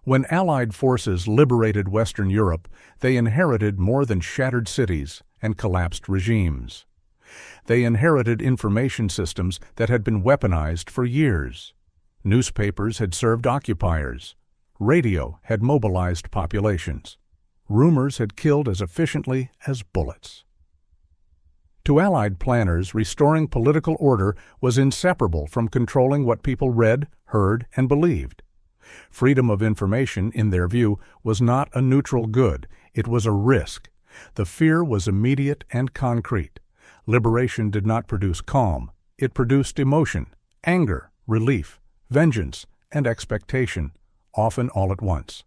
When Allied forces liberated Western Europe, they inherited more than shattered cities and collapsed regimes. They inherited information systems that had been weaponized for years. Newspapers had served occupiers. Radio had mobilized populations. Rumors had killed as efficiently as bullets. To Allied planners, restoring political order was inseparable from controlling what people read, heard, and believed. Freedom of information, in their view, was not a neutral good. It was a risk. The fear was immediate and concrete. Liberation did not produce calm. It produced emotion, anger, relief, vengeance, and expectation, often all at once.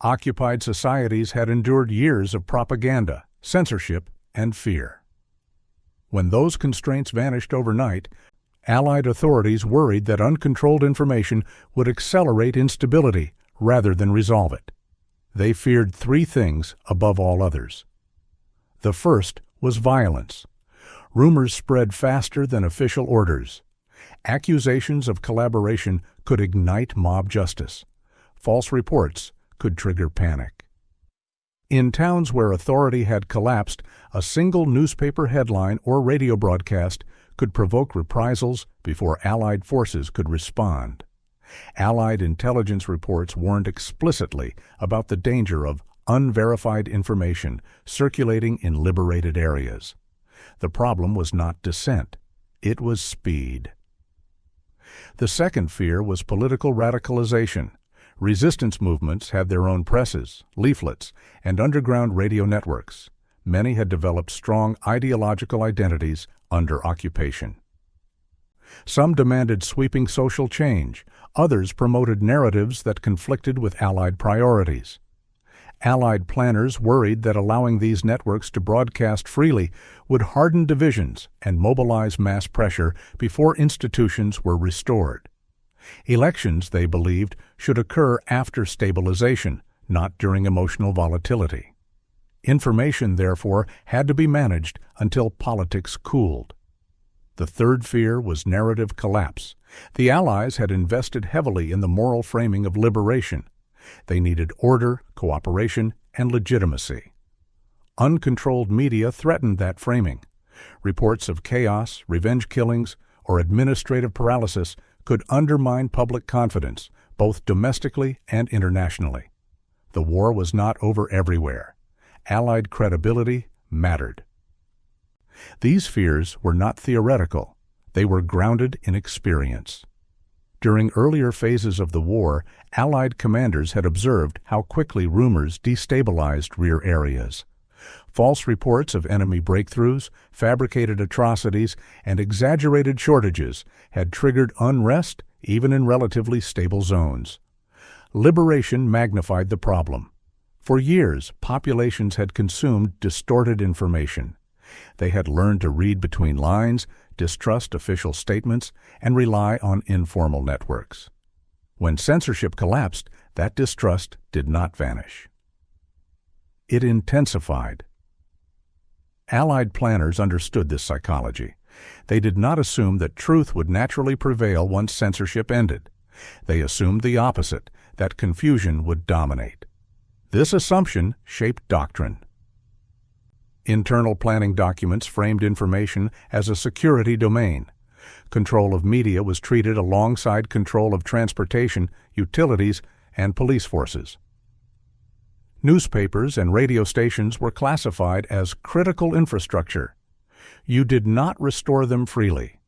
Occupied societies had endured years of propaganda, censorship, and fear. When those constraints vanished overnight, Allied authorities worried that uncontrolled information would accelerate instability rather than resolve it. They feared three things above all others. The first was violence. Rumors spread faster than official orders. Accusations of collaboration could ignite mob justice. False reports could trigger panic. In towns where authority had collapsed, a single newspaper headline or radio broadcast could provoke reprisals before Allied forces could respond. Allied intelligence reports warned explicitly about the danger of unverified information circulating in liberated areas. The problem was not dissent. It was speed. The second fear was political radicalization. Resistance movements had their own presses, leaflets, and underground radio networks. Many had developed strong ideological identities under occupation. Some demanded sweeping social change. Others promoted narratives that conflicted with Allied priorities. Allied planners worried that allowing these networks to broadcast freely would harden divisions and mobilize mass pressure before institutions were restored. Elections, they believed, should occur after stabilization, not during emotional volatility. Information, therefore, had to be managed until politics cooled. The third fear was narrative collapse. The Allies had invested heavily in the moral framing of liberation. They needed order, cooperation, and legitimacy. Uncontrolled media threatened that framing. Reports of chaos, revenge killings, or administrative paralysis could undermine public confidence, both domestically and internationally. The war was not over everywhere. Allied credibility mattered. These fears were not theoretical. They were grounded in experience. During earlier phases of the war, Allied commanders had observed how quickly rumors destabilized rear areas. False reports of enemy breakthroughs, fabricated atrocities, and exaggerated shortages had triggered unrest even in relatively stable zones. Liberation magnified the problem. For years, populations had consumed distorted information. They had learned to read between lines, distrust official statements, and rely on informal networks. When censorship collapsed, that distrust did not vanish. It intensified. Allied planners understood this psychology. They did not assume that truth would naturally prevail once censorship ended. They assumed the opposite, that confusion would dominate. This assumption shaped doctrine. Internal planning documents framed information as a security domain. Control of media was treated alongside control of transportation, utilities, and police forces. Newspapers and radio stations were classified as critical infrastructure. You did not restore them freely.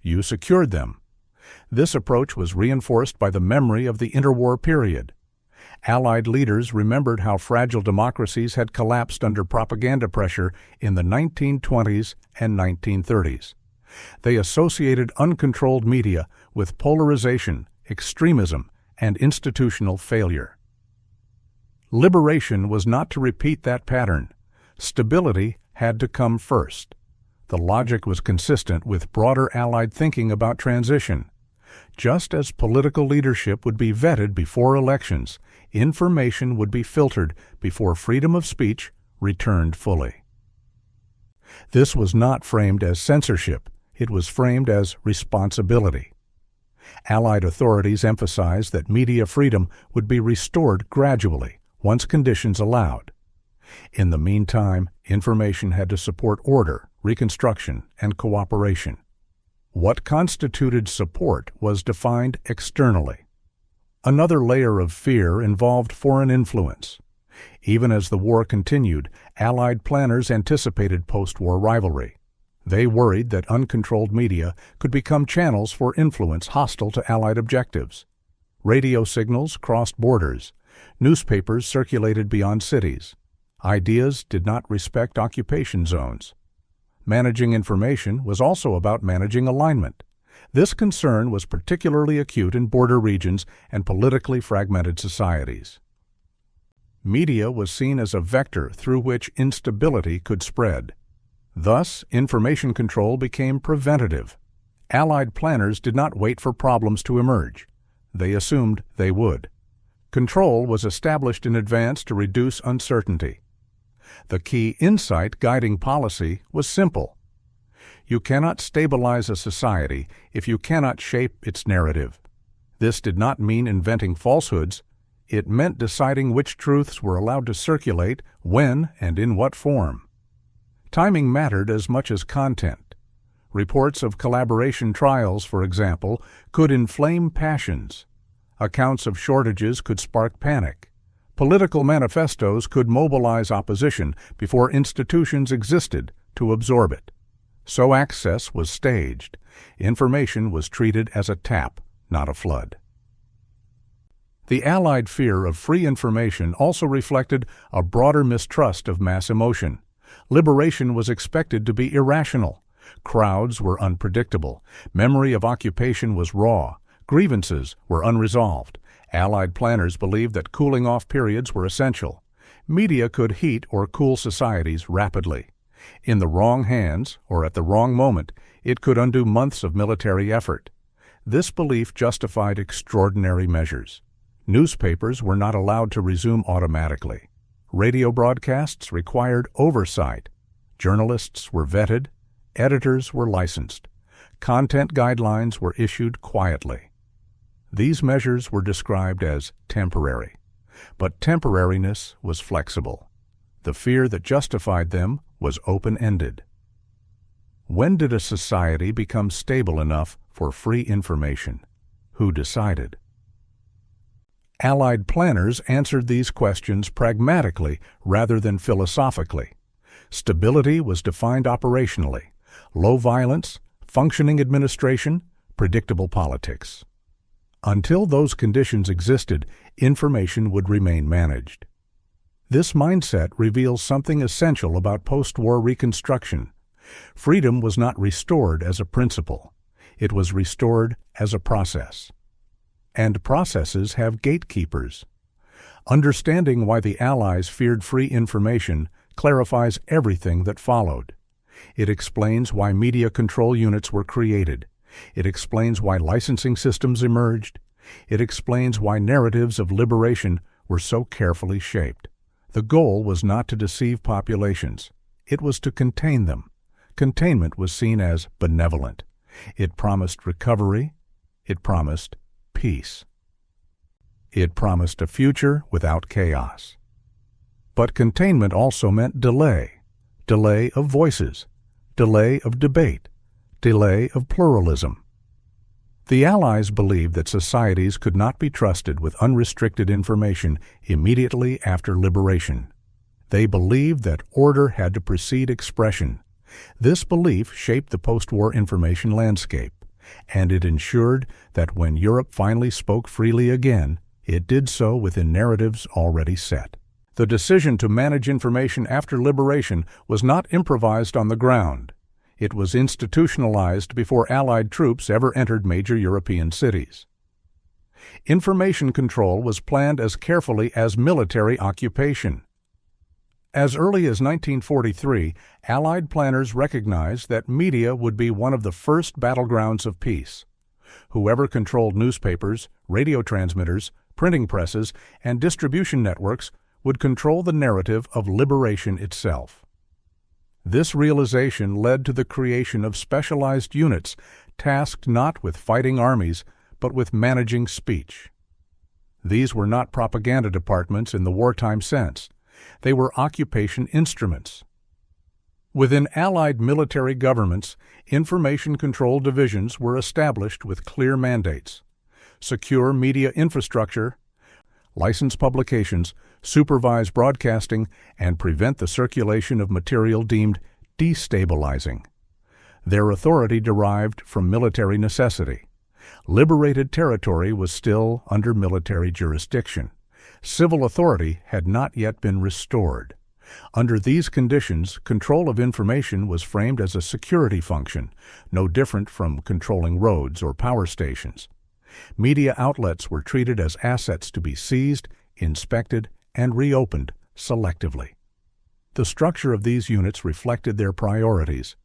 You secured them. This approach was reinforced by the memory of the interwar period. Allied leaders remembered how fragile democracies had collapsed under propaganda pressure in the 1920s and 1930s. They associated uncontrolled media with polarization, extremism, and institutional failure. Liberation was not to repeat that pattern. Stability had to come first. The logic was consistent with broader Allied thinking about transition. Just as political leadership would be vetted before elections, information would be filtered before freedom of speech returned fully. This was not framed as censorship. It was framed as responsibility. Allied authorities emphasized that media freedom would be restored gradually, once conditions allowed. In the meantime, information had to support order, reconstruction, and cooperation. What constituted support was defined externally. Another layer of fear involved foreign influence. Even as the war continued, Allied planners anticipated post-war rivalry. They worried that uncontrolled media could become channels for influence hostile to Allied objectives. Radio signals crossed borders. Newspapers circulated beyond cities. Ideas did not respect occupation zones. Managing information was also about managing alignment. This concern was particularly acute in border regions and politically fragmented societies. Media was seen as a vector through which instability could spread. Thus, information control became preventative. Allied planners did not wait for problems to emerge. They assumed they would. Control was established in advance to reduce uncertainty. The key insight guiding policy was simple. You cannot stabilize a society if you cannot shape its narrative. This did not mean inventing falsehoods. It meant deciding which truths were allowed to circulate, when, and in what form. Timing mattered as much as content. Reports of collaboration trials, for example, could inflame passions. Accounts of shortages could spark panic. Political manifestos could mobilize opposition before institutions existed to absorb it. So access was staged. Information was treated as a tap, not a flood. The Allied fear of free information also reflected a broader mistrust of mass emotion. Liberation was expected to be irrational. Crowds were unpredictable. Memory of occupation was raw. Grievances were unresolved. Allied planners believed that cooling-off periods were essential. Media could heat or cool societies rapidly. In the wrong hands, or at the wrong moment, it could undo months of military effort. This belief justified extraordinary measures. Newspapers were not allowed to resume automatically. Radio broadcasts required oversight. Journalists were vetted. Editors were licensed. Content guidelines were issued quietly. These measures were described as temporary, but temporariness was flexible. The fear that justified them was open-ended. When did a society become stable enough for free information? Who decided? Allied planners answered these questions pragmatically rather than philosophically. Stability was defined operationally: low violence, functioning administration, predictable politics. Until those conditions existed, information would remain managed. This mindset reveals something essential about post-war reconstruction. Freedom was not restored as a principle. It was restored as a process. And processes have gatekeepers. Understanding why the Allies feared free information clarifies everything that followed. It explains why media control units were created. It explains why licensing systems emerged. It explains why narratives of liberation were so carefully shaped. The goal was not to deceive populations. It was to contain them. Containment was seen as benevolent. It promised recovery. It promised peace. It promised a future without chaos. But containment also meant delay. Delay of voices. Delay of debate. Delay of pluralism. The Allies believed that societies could not be trusted with unrestricted information immediately after liberation. They believed that order had to precede expression. This belief shaped the post-war information landscape, and it ensured that when Europe finally spoke freely again, it did so within narratives already set. The decision to manage information after liberation was not improvised on the ground. It was institutionalized before Allied troops ever entered major European cities. Information control was planned as carefully as military occupation. As early as 1943, Allied planners recognized that media would be one of the first battlegrounds of peace. Whoever controlled newspapers, radio transmitters, printing presses, and distribution networks would control the narrative of liberation itself. This realization led to the creation of specialized units tasked not with fighting armies, but with managing speech. These were not propaganda departments in the wartime sense. They were occupation instruments. Within Allied military governments, information control divisions were established with clear mandates: secure media infrastructure, license publications, supervise broadcasting, and prevent the circulation of material deemed destabilizing. Their authority derived from military necessity. Liberated territory was still under military jurisdiction. Civil authority had not yet been restored. Under these conditions, control of information was framed as a security function, no different from controlling roads or power stations. Media outlets were treated as assets to be seized, inspected, and reopened selectively. The structure of these units reflected their priorities.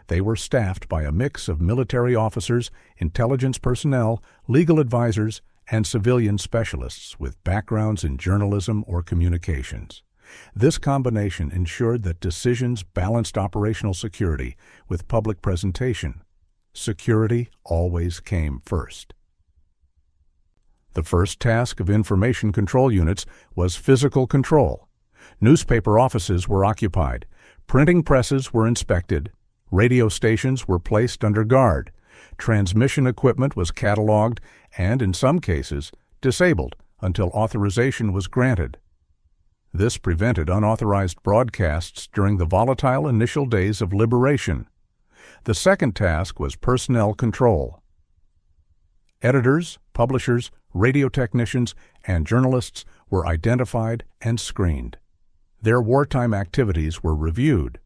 They were staffed by a mix of military officers, intelligence personnel, legal advisors, and civilian specialists with backgrounds in journalism or communications. This combination ensured that decisions balanced operational security with public presentation. Security always came first. The first task of information control units was physical control. Newspaper offices were occupied, printing presses were inspected, radio stations were placed under guard, transmission equipment was cataloged and, in some cases, disabled until authorization was granted. This prevented unauthorized broadcasts during the volatile initial days of liberation. The second task was personnel control. Editors, publishers, radio technicians, and journalists were identified and screened. Their wartime activities were reviewed.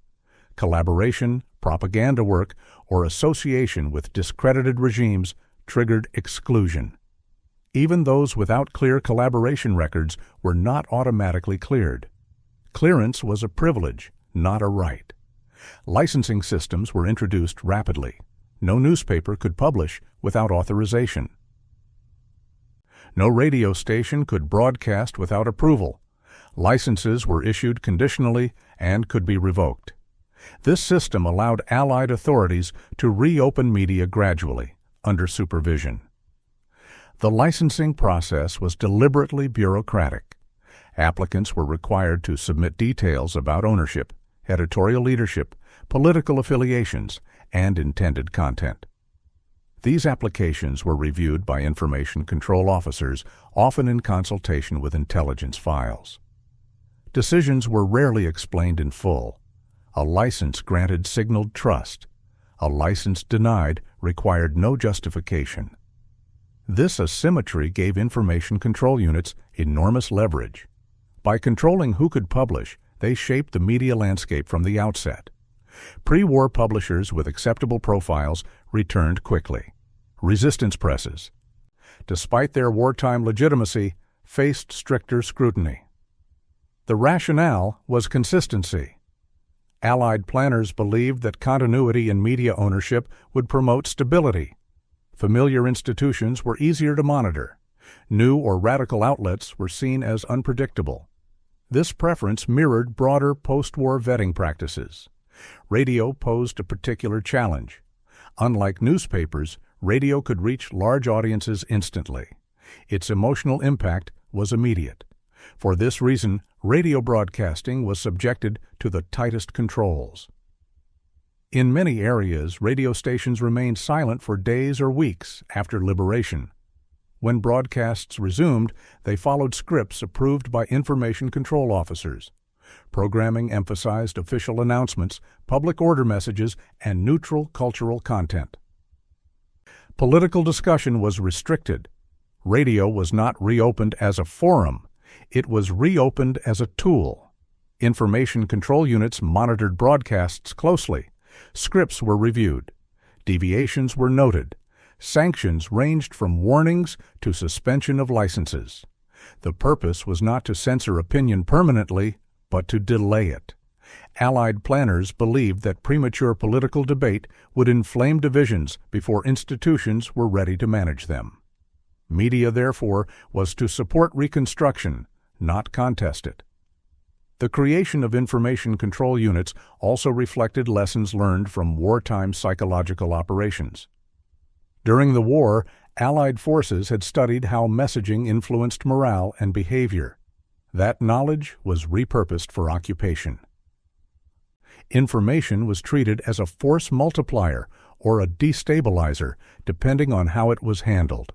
Collaboration, propaganda work, or association with discredited regimes triggered exclusion. Even those without clear collaboration records were not automatically cleared. Clearance was a privilege, not a right. Licensing systems were introduced rapidly. No newspaper could publish without authorization. No radio station could broadcast without approval. Licenses were issued conditionally and could be revoked. This system allowed Allied authorities to reopen media gradually, under supervision. The licensing process was deliberately bureaucratic. Applicants were required to submit details about ownership, editorial leadership, political affiliations, and intended content. These applications were reviewed by information control officers, often in consultation with intelligence files. Decisions were rarely explained in full. A license granted signaled trust. A license denied required no justification. This asymmetry gave information control units enormous leverage. By controlling who could publish, they shaped the media landscape from the outset. Pre-war publishers with acceptable profiles returned quickly. Resistance presses, despite their wartime legitimacy, faced stricter scrutiny. The rationale was consistency. Allied planners believed that continuity in media ownership would promote stability. Familiar institutions were easier to monitor. New or radical outlets were seen as unpredictable. This preference mirrored broader post-war vetting practices. Radio posed a particular challenge. Unlike newspapers, radio could reach large audiences instantly. Its emotional impact was immediate. For this reason, radio broadcasting was subjected to the tightest controls. In many areas, radio stations remained silent for days or weeks after liberation. When broadcasts resumed, they followed scripts approved by information control officers. Programming emphasized official announcements, public order messages, and neutral cultural content. Political discussion was restricted. Radio was not reopened as a forum. It was reopened as a tool. Information control units monitored broadcasts closely. Scripts were reviewed. Deviations were noted. Sanctions ranged from warnings to suspension of licenses. The purpose was not to censor opinion permanently, but to delay it. Allied planners believed that premature political debate would inflame divisions before institutions were ready to manage them. Media, therefore, was to support reconstruction, not contest it. The creation of information control units also reflected lessons learned from wartime psychological operations. During the war, Allied forces had studied how messaging influenced morale and behavior. That knowledge was repurposed for occupation. Information was treated as a force multiplier or a destabilizer, depending on how it was handled.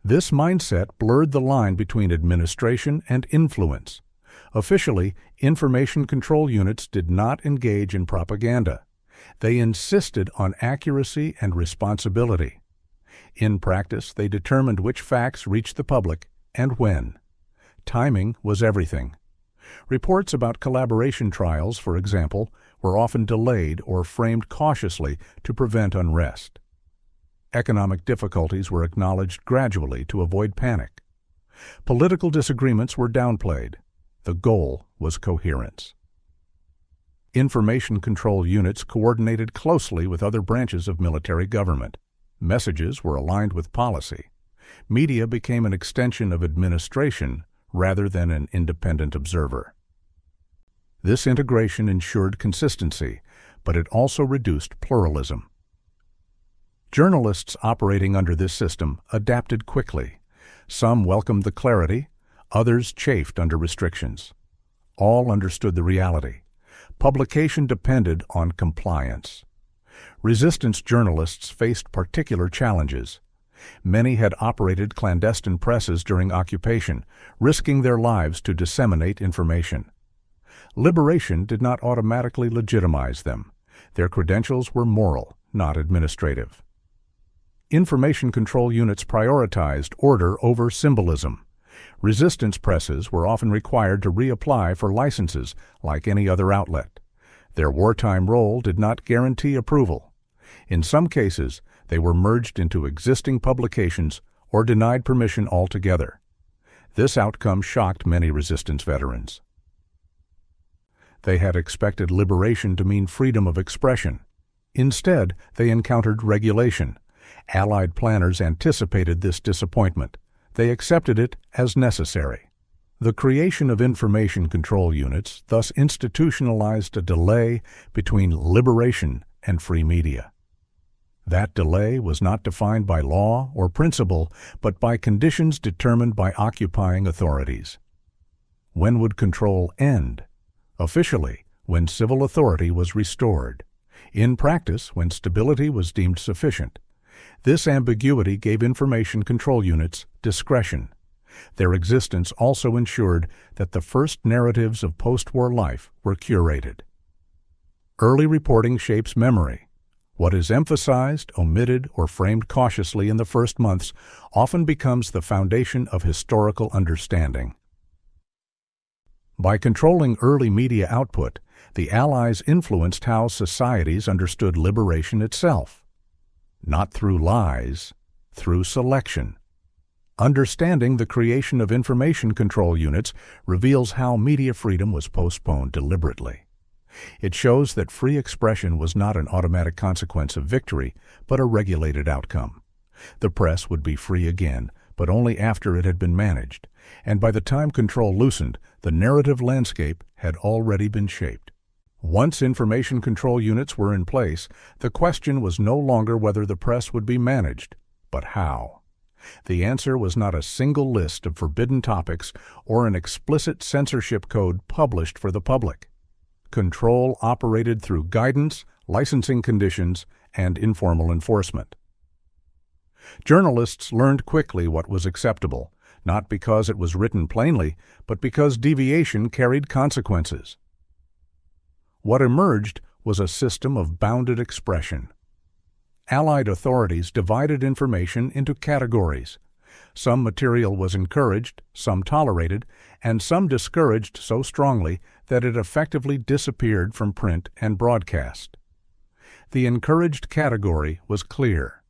This mindset blurred the line between administration and influence. Officially, information control units did not engage in propaganda. They insisted on accuracy and responsibility. In practice, they determined which facts reached the public and when. Timing was everything. Reports about collaboration trials, for example, were often delayed or framed cautiously to prevent unrest. Economic difficulties were acknowledged gradually to avoid panic. Political disagreements were downplayed. The goal was coherence. Information control units coordinated closely with other branches of military government. Messages were aligned with policy. Media became an extension of administration rather than an independent observer. This integration ensured consistency, but it also reduced pluralism. Journalists operating under this system adapted quickly. Some welcomed the clarity, others chafed under restrictions. All understood the reality. Publication depended on compliance. Resistance journalists faced particular challenges. Many had operated clandestine presses during occupation, risking their lives to disseminate information. Liberation did not automatically legitimize them. Their credentials were moral, not administrative. Information control units prioritized order over symbolism. Resistance presses were often required to reapply for licenses like any other outlet. Their wartime role did not guarantee approval. In some cases, they were merged into existing publications or denied permission altogether. This outcome shocked many resistance veterans. They had expected liberation to mean freedom of expression. Instead, they encountered regulation. Allied planners anticipated this disappointment. They accepted it as necessary. The creation of information control units thus institutionalized a delay between liberation and free media. That delay was not defined by law or principle, but by conditions determined by occupying authorities. When would control end? Officially, when civil authority was restored. In practice, when stability was deemed sufficient. This ambiguity gave information control units discretion. Their existence also ensured that the first narratives of post-war life were curated. Early reporting shapes memory. What is emphasized, omitted, or framed cautiously in the first months often becomes the foundation of historical understanding. By controlling early media output, the Allies influenced how societies understood liberation itself. Not through lies, through selection. Understanding the creation of information control units reveals how media freedom was postponed deliberately. It shows that free expression was not an automatic consequence of victory, but a regulated outcome. The press would be free again, but only after it had been managed, and by the time control loosened, the narrative landscape had already been shaped. Once information control units were in place, the question was no longer whether the press would be managed, but how. The answer was not a single list of forbidden topics or an explicit censorship code published for the public. Control operated through guidance, licensing conditions, and informal enforcement. Journalists learned quickly what was acceptable, not because it was written plainly, but because deviation carried consequences. What emerged was a system of bounded expression. Allied authorities divided information into categories. Some material was encouraged, some tolerated, and some discouraged so strongly that it effectively disappeared from print and broadcast. The encouraged category was clear.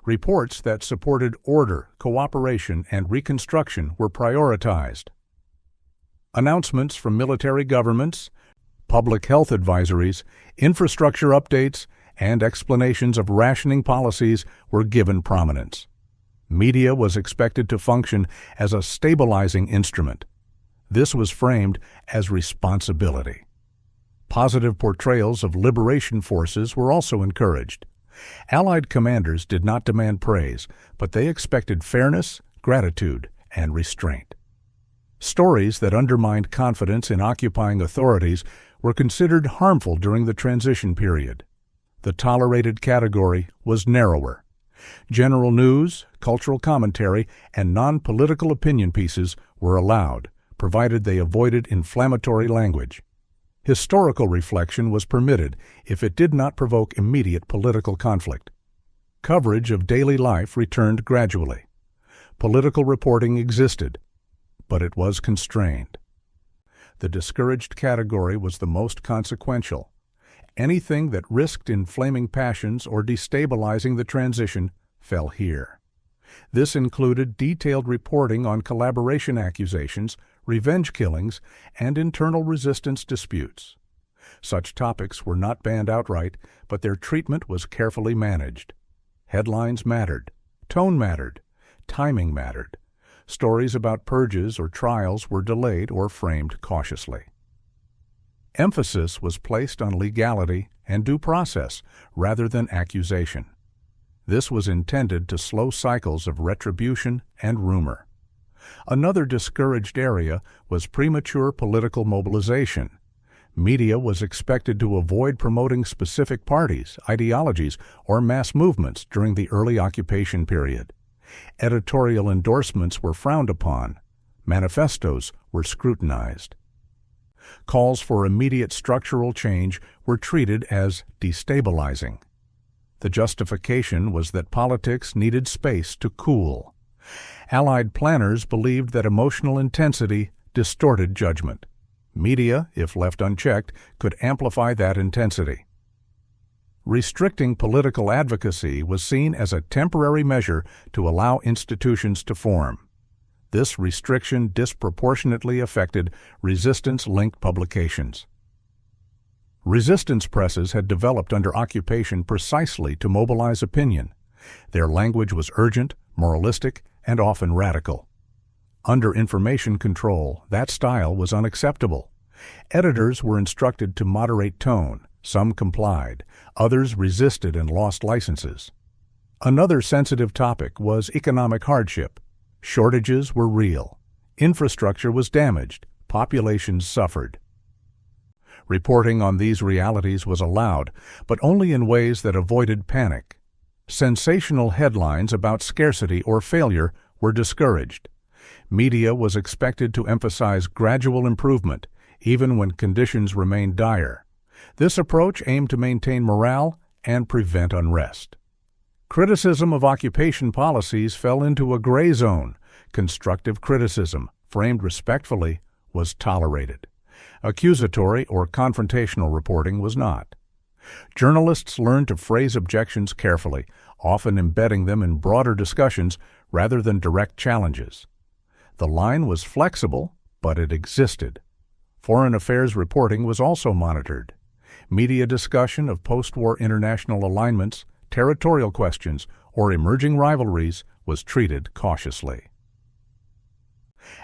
Reports that supported order, cooperation, and reconstruction were prioritized. Announcements from military governments, public health advisories, infrastructure updates, and explanations of rationing policies were given prominence. Media was expected to function as a stabilizing instrument. This was framed as responsibility. Positive portrayals of liberation forces were also encouraged. Allied commanders did not demand praise, but they expected fairness, gratitude, and restraint. Stories that undermined confidence in occupying authorities were considered harmful during the transition period. The tolerated category was narrower. General news, cultural commentary, and non-political opinion pieces were allowed, provided they avoided inflammatory language. Historical reflection was permitted if it did not provoke immediate political conflict. Coverage of daily life returned gradually. Political reporting existed, but it was constrained. The discouraged category was the most consequential. Anything that risked inflaming passions or destabilizing the transition fell here. This included detailed reporting on collaboration accusations, revenge killings, and internal resistance disputes. Such topics were not banned outright, but their treatment was carefully managed. Headlines mattered, tone mattered, timing mattered. Stories about purges or trials were delayed or framed cautiously. Emphasis was placed on legality and due process rather than accusation. This was intended to slow cycles of retribution and rumor. Another discouraged area was premature political mobilization. Media was expected to avoid promoting specific parties, ideologies, or mass movements during the early occupation period. Editorial endorsements were frowned upon. Manifestos were scrutinized. Calls for immediate structural change were treated as destabilizing. The justification was that politics needed space to cool. Allied planners believed that emotional intensity distorted judgment. Media, if left unchecked, could amplify that intensity. Restricting political advocacy was seen as a temporary measure to allow institutions to form. This restriction disproportionately affected resistance-linked publications. Resistance presses had developed under occupation precisely to mobilize opinion. Their language was urgent, moralistic, and often radical. Under information control, that style was unacceptable. Editors were instructed to moderate tone. Some complied, others resisted and lost licenses. Another sensitive topic was economic hardship. Shortages were real. Infrastructure was damaged. Populations suffered. Reporting on these realities was allowed, but only in ways that avoided panic. Sensational headlines about scarcity or failure were discouraged. Media was expected to emphasize gradual improvement, even when conditions remained dire. This approach aimed to maintain morale and prevent unrest. Criticism of occupation policies fell into a gray zone. Constructive criticism, framed respectfully, was tolerated. Accusatory or confrontational reporting was not. Journalists learned to phrase objections carefully, often embedding them in broader discussions rather than direct challenges. The line was flexible, but it existed. Foreign affairs reporting was also monitored. Media discussion of post-war international alignments, territorial questions, or emerging rivalries was treated cautiously.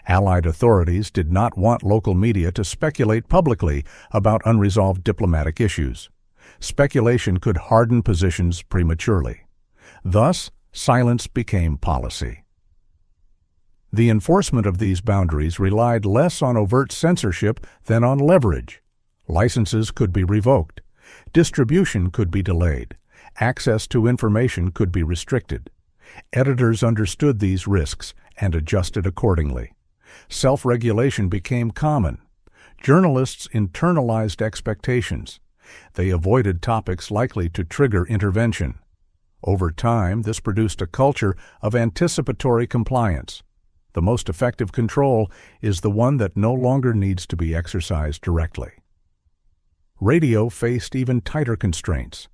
Allied authorities did not want local media to speculate publicly about unresolved diplomatic issues. Speculation could harden positions prematurely. Thus, silence became policy. The enforcement of these boundaries relied less on overt censorship than on leverage. Licenses could be revoked. Distribution could be delayed. Access to information could be restricted. Editors understood these risks and adjusted accordingly. Self-regulation became common. Journalists internalized expectations. They avoided topics likely to trigger intervention. Over time, this produced a culture of anticipatory compliance. The most effective control is the one that no longer needs to be exercised directly. Radio faced even tighter constraints.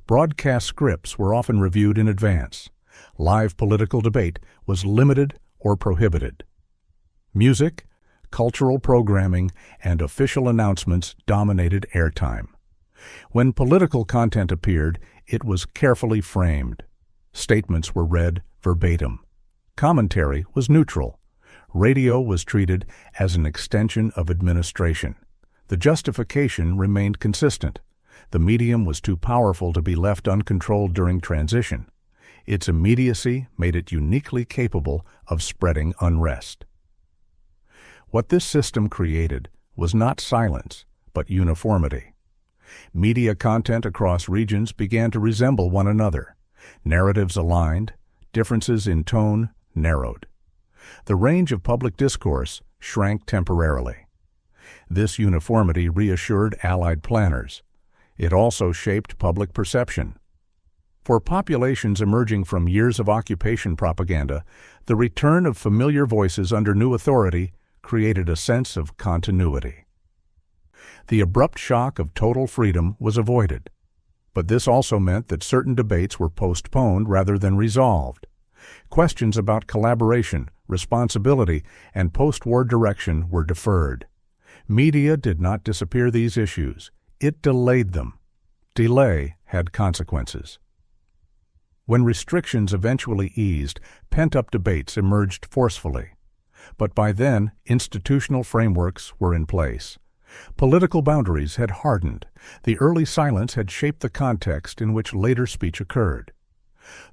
Broadcast scripts were often reviewed in advance. Live political debate was limited or prohibited. Music, cultural programming, and official announcements dominated airtime. When political content appeared, it was carefully framed. Statements were read verbatim. Commentary was neutral. Radio was treated as an extension of administration. The justification remained consistent. The medium was too powerful to be left uncontrolled during transition. Its immediacy made it uniquely capable of spreading unrest. What this system created was not silence, but uniformity. Media content across regions began to resemble one another. Narratives aligned, differences in tone narrowed. The range of public discourse shrank temporarily. This uniformity reassured Allied planners. It also shaped public perception. For populations emerging from years of occupation propaganda, the return of familiar voices under new authority created a sense of continuity. The abrupt shock of total freedom was avoided, but this also meant that certain debates were postponed rather than resolved. Questions about collaboration, responsibility, and post-war direction were deferred. Media did not disappear these issues. It delayed them. Delay had consequences. When restrictions eventually eased, pent-up debates emerged forcefully. But by then, institutional frameworks were in place. Political boundaries had hardened. The early silence had shaped the context in which later speech occurred.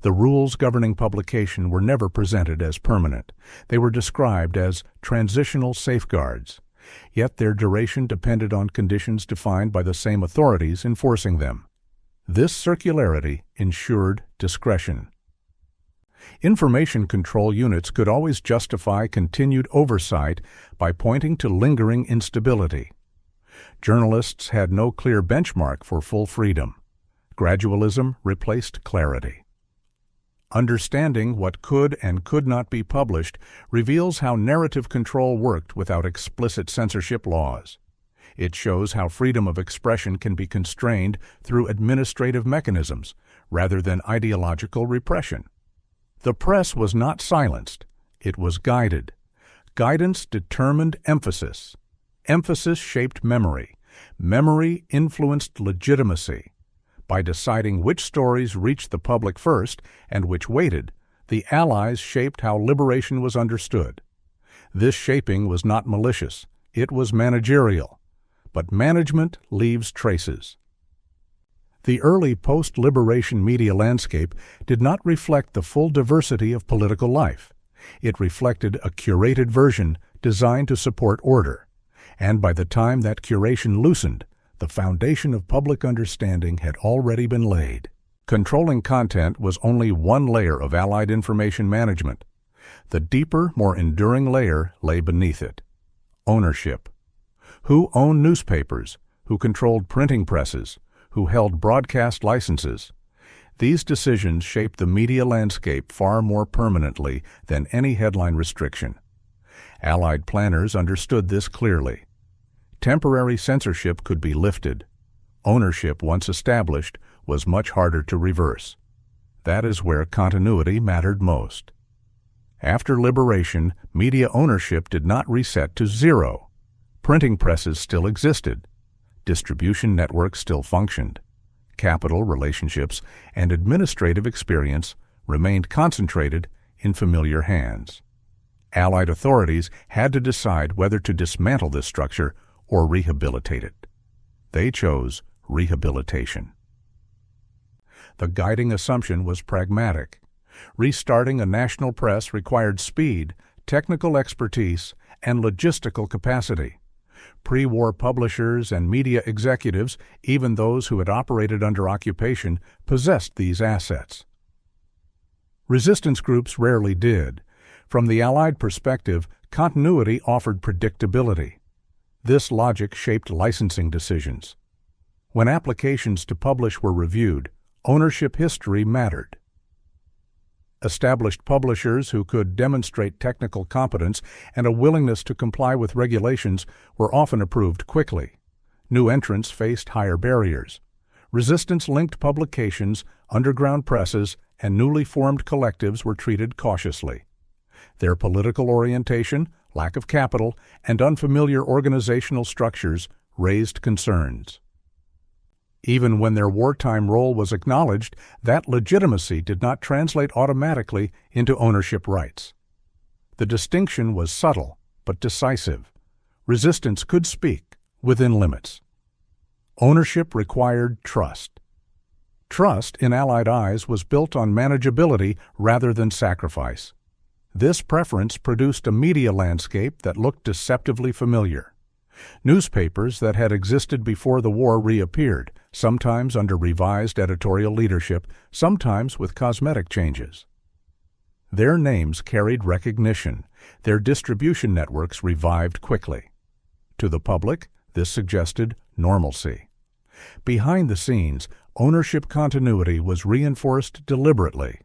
The rules governing publication were never presented as permanent. They were described as transitional safeguards. Yet their duration depended on conditions defined by the same authorities enforcing them. This circularity ensured discretion. Information control units could always justify continued oversight by pointing to lingering instability. Journalists had no clear benchmark for full freedom. Gradualism replaced clarity. Understanding what could and could not be published reveals how narrative control worked without explicit censorship laws. It shows how freedom of expression can be constrained through administrative mechanisms rather than ideological repression. The press was not silenced, it was guided. Guidance determined emphasis. Emphasis shaped memory. Memory influenced legitimacy. By deciding which stories reached the public first and which waited, the Allies shaped how liberation was understood. This shaping was not malicious, it was managerial. But management leaves traces. The early post-liberation media landscape did not reflect the full diversity of political life. It reflected a curated version designed to support order. And by the time that curation loosened, the foundation of public understanding had already been laid. Controlling content was only one layer of Allied information management. The deeper, more enduring layer lay beneath it. Ownership. Who owned newspapers? Who controlled printing presses? Who held broadcast licenses? These decisions shaped the media landscape far more permanently than any headline restriction. Allied planners understood this clearly. Temporary censorship could be lifted. Ownership, once established, was much harder to reverse. That is where continuity mattered most. After liberation, media ownership did not reset to zero. Printing presses still existed. Distribution networks still functioned. Capital, relationships, and administrative experience remained concentrated in familiar hands. Allied authorities had to decide whether to dismantle this structure or rehabilitate it. They chose rehabilitation. The guiding assumption was pragmatic. Restarting a national press required speed, technical expertise, and logistical capacity. Pre-war publishers and media executives, even those who had operated under occupation, possessed these assets. Resistance groups rarely did. From the Allied perspective, continuity offered predictability. This logic shaped licensing decisions. When applications to publish were reviewed, ownership history mattered. Established publishers who could demonstrate technical competence and a willingness to comply with regulations were often approved quickly. New entrants faced higher barriers. Resistance-linked publications, underground presses, and newly formed collectives were treated cautiously. Their political orientation, lack of capital, and unfamiliar organizational structures raised concerns. Even when their wartime role was acknowledged, that legitimacy did not translate automatically into ownership rights. The distinction was subtle but decisive. Resistance could speak within limits. Ownership required trust. Trust, in Allied eyes, was built on manageability rather than sacrifice. This preference produced a media landscape that looked deceptively familiar. Newspapers that had existed before the war reappeared, sometimes under revised editorial leadership, sometimes with cosmetic changes. Their names carried recognition. Their distribution networks revived quickly. To the public, this suggested normalcy. Behind the scenes, ownership continuity was reinforced deliberately.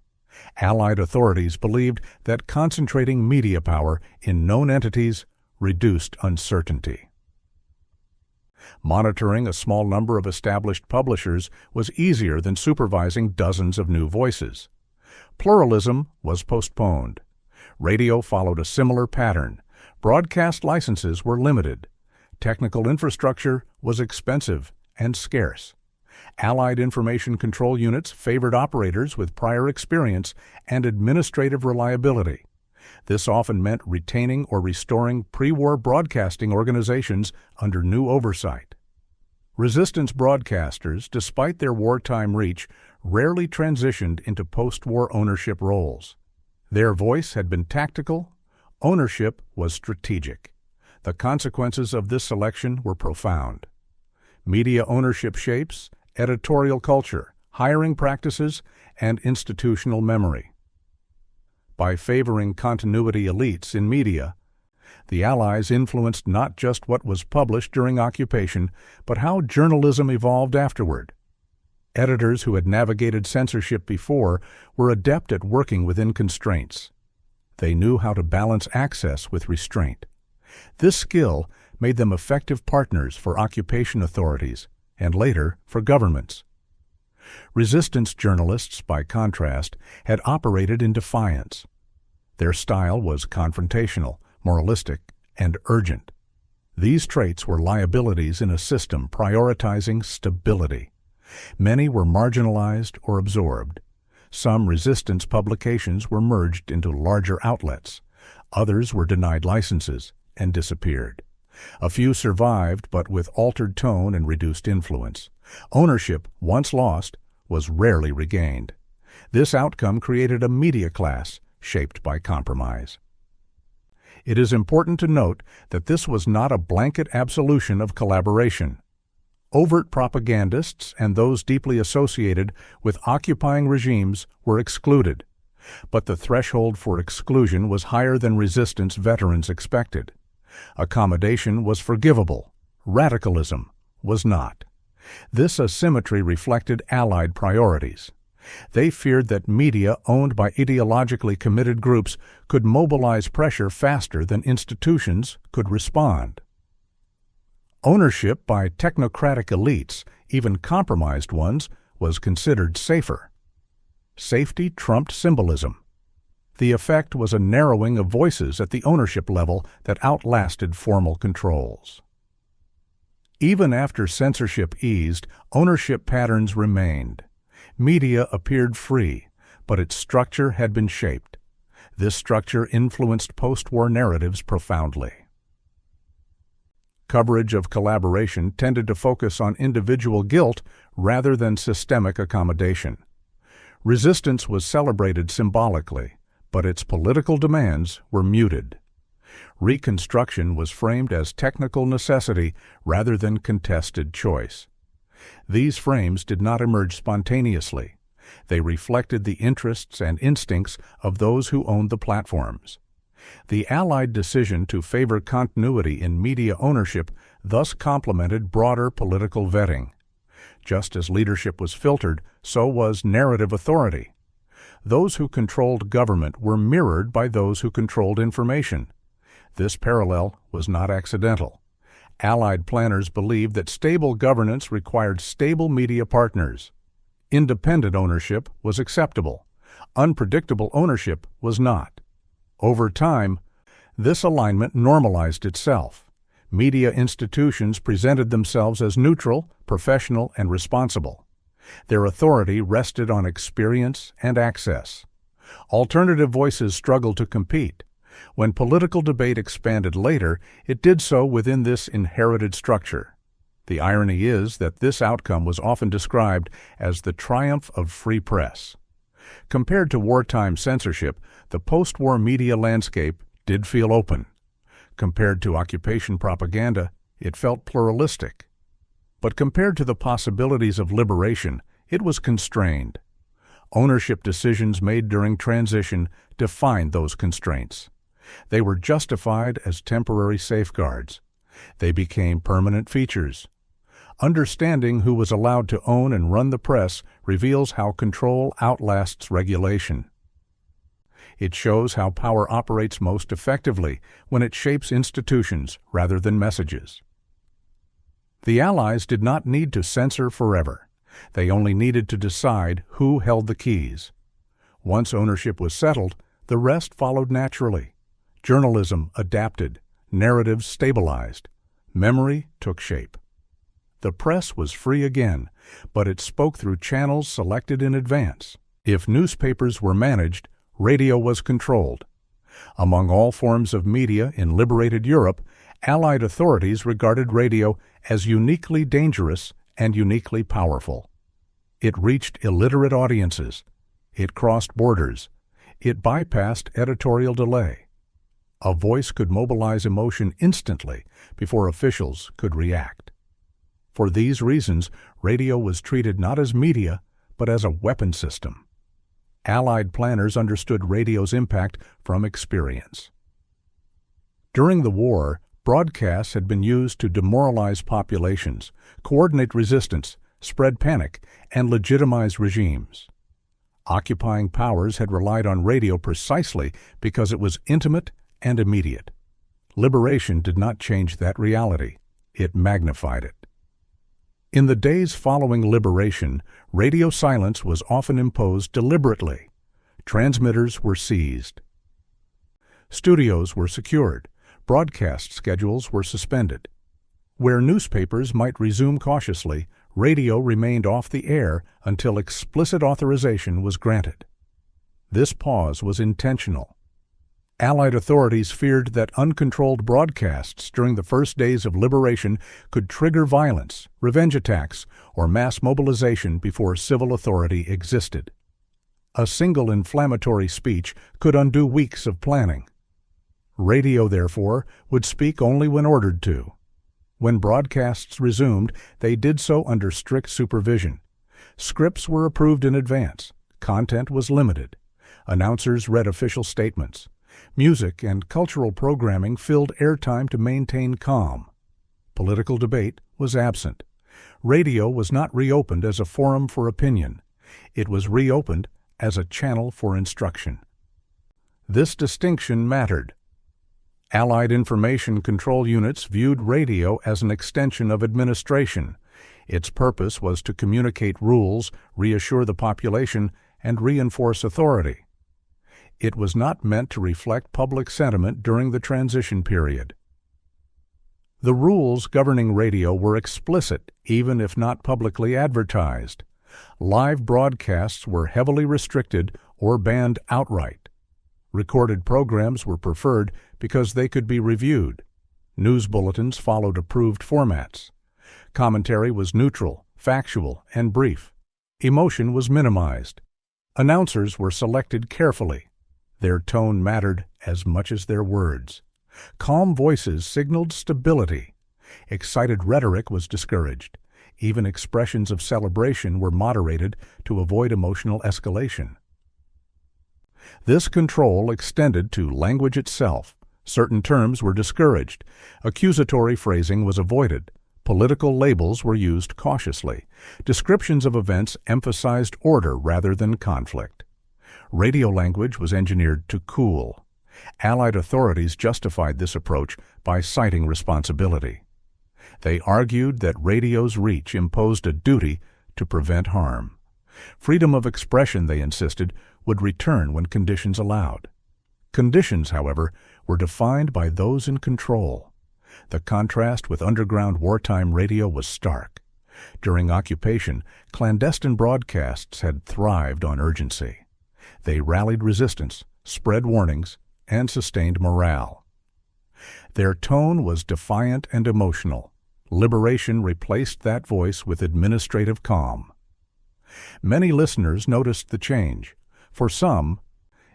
Allied authorities believed that concentrating media power in known entities reduced uncertainty. Monitoring a small number of established publishers was easier than supervising dozens of new voices. Pluralism was postponed. Radio followed a similar pattern. Broadcast licenses were limited. Technical infrastructure was expensive and scarce. Allied information control units favored operators with prior experience and administrative reliability. This often meant retaining or restoring pre-war broadcasting organizations under new oversight. Resistance broadcasters, despite their wartime reach, rarely transitioned into post-war ownership roles. Their voice had been tactical, ownership was strategic. The consequences of this selection were profound. Media ownership shapes editorial culture, hiring practices, and institutional memory. By favoring continuity elites in media, the Allies influenced not just what was published during occupation, but how journalism evolved afterward. Editors who had navigated censorship before were adept at working within constraints. They knew how to balance access with restraint. This skill made them effective partners for occupation authorities and later for governments. Resistance journalists, by contrast, had operated in defiance. Their style was confrontational, moralistic, and urgent. These traits were liabilities in a system prioritizing stability. Many were marginalized or absorbed. Some resistance publications were merged into larger outlets. Others were denied licenses and disappeared. A few survived, but with altered tone and reduced influence. Ownership, once lost, was rarely regained. This outcome created a media class shaped by compromise. It is important to note that this was not a blanket absolution of collaboration. Overt propagandists and those deeply associated with occupying regimes were excluded, but the threshold for exclusion was higher than resistance veterans expected. Accommodation was forgivable. Radicalism was not. This asymmetry reflected Allied priorities. They feared that media owned by ideologically committed groups could mobilize pressure faster than institutions could respond. Ownership by technocratic elites, even compromised ones, was considered safer. Safety trumped symbolism. The effect was a narrowing of voices at the ownership level that outlasted formal controls. Even after censorship eased, ownership patterns remained. Media appeared free, but its structure had been shaped. This structure influenced post-war narratives profoundly. Coverage of collaboration tended to focus on individual guilt rather than systemic accommodation. Resistance was celebrated symbolically, but its political demands were muted. Reconstruction was framed as technical necessity rather than contested choice. These frames did not emerge spontaneously. They reflected the interests and instincts of those who owned the platforms. The Allied decision to favor continuity in media ownership thus complemented broader political vetting. Just as leadership was filtered, so was narrative authority. Those who controlled government were mirrored by those who controlled information. This parallel was not accidental. Allied planners believed that stable governance required stable media partners. Independent ownership was acceptable. Unpredictable ownership was not. Over time, this alignment normalized itself. Media institutions presented themselves as neutral, professional, and responsible. Their authority rested on experience and access. Alternative voices struggled to compete. When political debate expanded later, it did so within this inherited structure. The irony is that this outcome was often described as the triumph of free press. Compared to wartime censorship, the post-war media landscape did feel open. Compared to occupation propaganda, it felt pluralistic. But compared to the possibilities of liberation, it was constrained. Ownership decisions made during transition defined those constraints. They were justified as temporary safeguards. They became permanent features. Understanding who was allowed to own and run the press reveals how control outlasts regulation. It shows how power operates most effectively when it shapes institutions rather than messages. The Allies did not need to censor forever. They only needed to decide who held the keys. Once ownership was settled, the rest followed naturally. Journalism adapted, narratives stabilized, memory took shape. The press was free again, but it spoke through channels selected in advance. If newspapers were managed, radio was controlled. Among all forms of media in liberated Europe, Allied authorities regarded radio as uniquely dangerous and uniquely powerful. It reached illiterate audiences. It crossed borders. It bypassed editorial delay. A voice could mobilize emotion instantly before officials could react. For these reasons, radio was treated not as media, but as a weapon system. Allied planners understood radio's impact from experience. During the war, broadcasts had been used to demoralize populations, coordinate resistance, spread panic, and legitimize regimes. Occupying powers had relied on radio precisely because it was intimate and immediate. Liberation did not change that reality. It magnified it. In the days following liberation, radio silence was often imposed deliberately. Transmitters were seized. Studios were secured. Broadcast schedules were suspended. Where newspapers might resume cautiously, radio remained off the air until explicit authorization was granted. This pause was intentional. Allied authorities feared that uncontrolled broadcasts during the first days of liberation could trigger violence, revenge attacks, or mass mobilization before civil authority existed. A single inflammatory speech could undo weeks of planning. Radio, therefore, would speak only when ordered to. When broadcasts resumed, they did so under strict supervision. Scripts were approved in advance. Content was limited. Announcers read official statements. Music and cultural programming filled airtime to maintain calm. Political debate was absent. Radio was not reopened as a forum for opinion. It was reopened as a channel for instruction. This distinction mattered. Allied information control units viewed radio as an extension of administration. Its purpose was to communicate rules, reassure the population, and reinforce authority. It was not meant to reflect public sentiment during the transition period. The rules governing radio were explicit, even if not publicly advertised. Live broadcasts were heavily restricted or banned outright. Recorded programs were preferred because they could be reviewed. News bulletins followed approved formats. Commentary was neutral, factual, and brief. Emotion was minimized. Announcers were selected carefully. Their tone mattered as much as their words. Calm voices signaled stability. Excited rhetoric was discouraged. Even expressions of celebration were moderated to avoid emotional escalation. This control extended to language itself. Certain terms were discouraged. Accusatory phrasing was avoided. Political labels were used cautiously. Descriptions of events emphasized order rather than conflict. Radio language was engineered to cool. Allied authorities justified this approach by citing responsibility. They argued that radio's reach imposed a duty to prevent harm. Freedom of expression, they insisted, would return when conditions allowed. Conditions, however, were defined by those in control. The contrast with underground wartime radio was stark. During occupation, clandestine broadcasts had thrived on urgency. They rallied resistance, spread warnings, and sustained morale. Their tone was defiant and emotional. Liberation replaced that voice with administrative calm. Many listeners noticed the change. For some,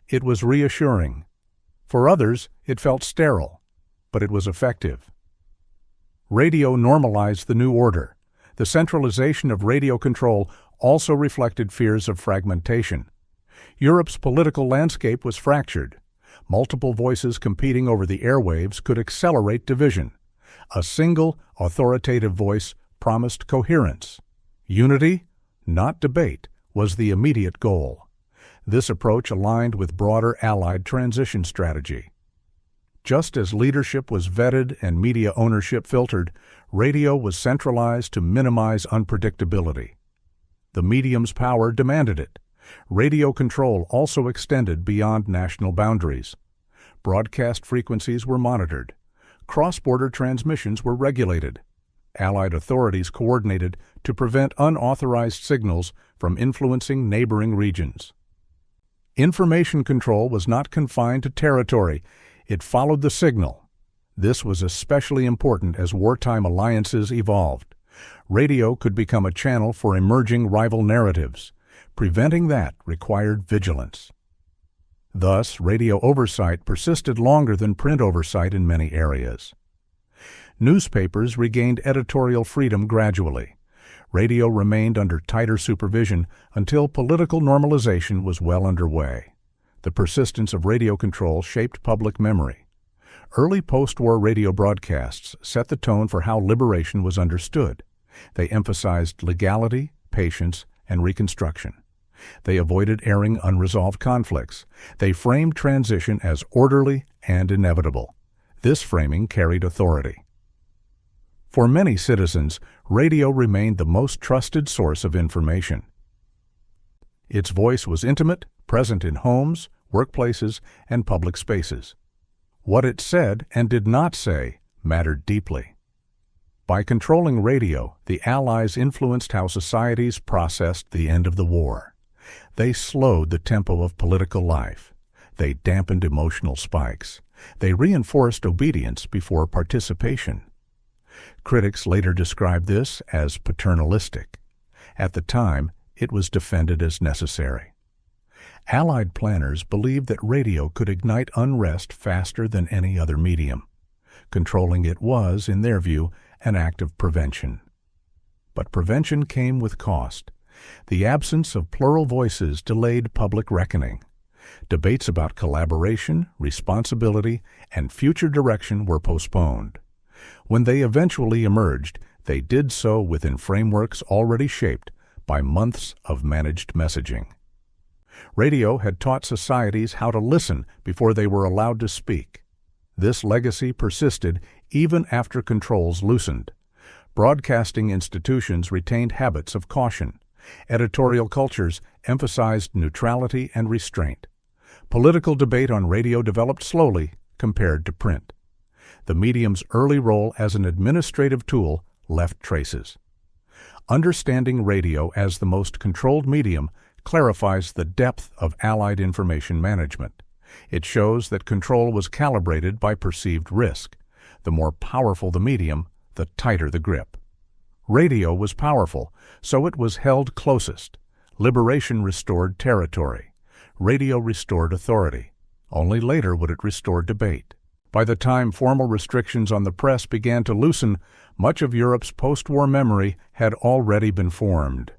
it was reassuring. For others, it felt sterile, but it was effective. Radio normalized the new order. The centralization of radio control also reflected fears of fragmentation. Europe's political landscape was fractured. Multiple voices competing over the airwaves could accelerate division. A single, authoritative voice promised coherence. Unity, not debate, was the immediate goal. This approach aligned with broader Allied transition strategy. Just as leadership was vetted and media ownership filtered, radio was centralized to minimize unpredictability. The medium's power demanded it. Radio control also extended beyond national boundaries. Broadcast frequencies were monitored. Cross-border transmissions were regulated. Allied authorities coordinated to prevent unauthorized signals from influencing neighboring regions. Information control was not confined to territory. It followed the signal. This was especially important as wartime alliances evolved. Radio could become a channel for emerging rival narratives. Preventing that required vigilance. Thus, radio oversight persisted longer than print oversight in many areas. Newspapers regained editorial freedom gradually. Radio remained under tighter supervision until political normalization was well underway. The persistence of radio control shaped public memory. Early post-war radio broadcasts set the tone for how liberation was understood. They emphasized legality, patience, and reconstruction. They avoided airing unresolved conflicts. They framed transition as orderly and inevitable. This framing carried authority. For many citizens, radio remained the most trusted source of information. Its voice was intimate, present in homes, workplaces, and public spaces. What it said and did not say mattered deeply. By controlling radio, the Allies influenced how societies processed the end of the war. They slowed the tempo of political life. They dampened emotional spikes. They reinforced obedience before participation. Critics later described this as paternalistic. At the time, it was defended as necessary. Allied planners believed that radio could ignite unrest faster than any other medium. Controlling it was, in their view, an act of prevention. But prevention came with cost. The absence of plural voices delayed public reckoning. Debates about collaboration, responsibility, and future direction were postponed. When they eventually emerged, they did so within frameworks already shaped by months of managed messaging. Radio had taught societies how to listen before they were allowed to speak. This legacy persisted even after controls loosened. Broadcasting institutions retained habits of caution. Editorial cultures emphasized neutrality and restraint. Political debate on radio developed slowly compared to print. The medium's early role as an administrative tool left traces. Understanding radio as the most controlled medium clarifies the depth of Allied information management. It shows that control was calibrated by perceived risk. The more powerful the medium, the tighter the grip. Radio was powerful, so it was held closest. Liberation restored territory. Radio restored authority. Only later would it restore debate. By the time formal restrictions on the press began to loosen, much of Europe's post-war memory had already been formed.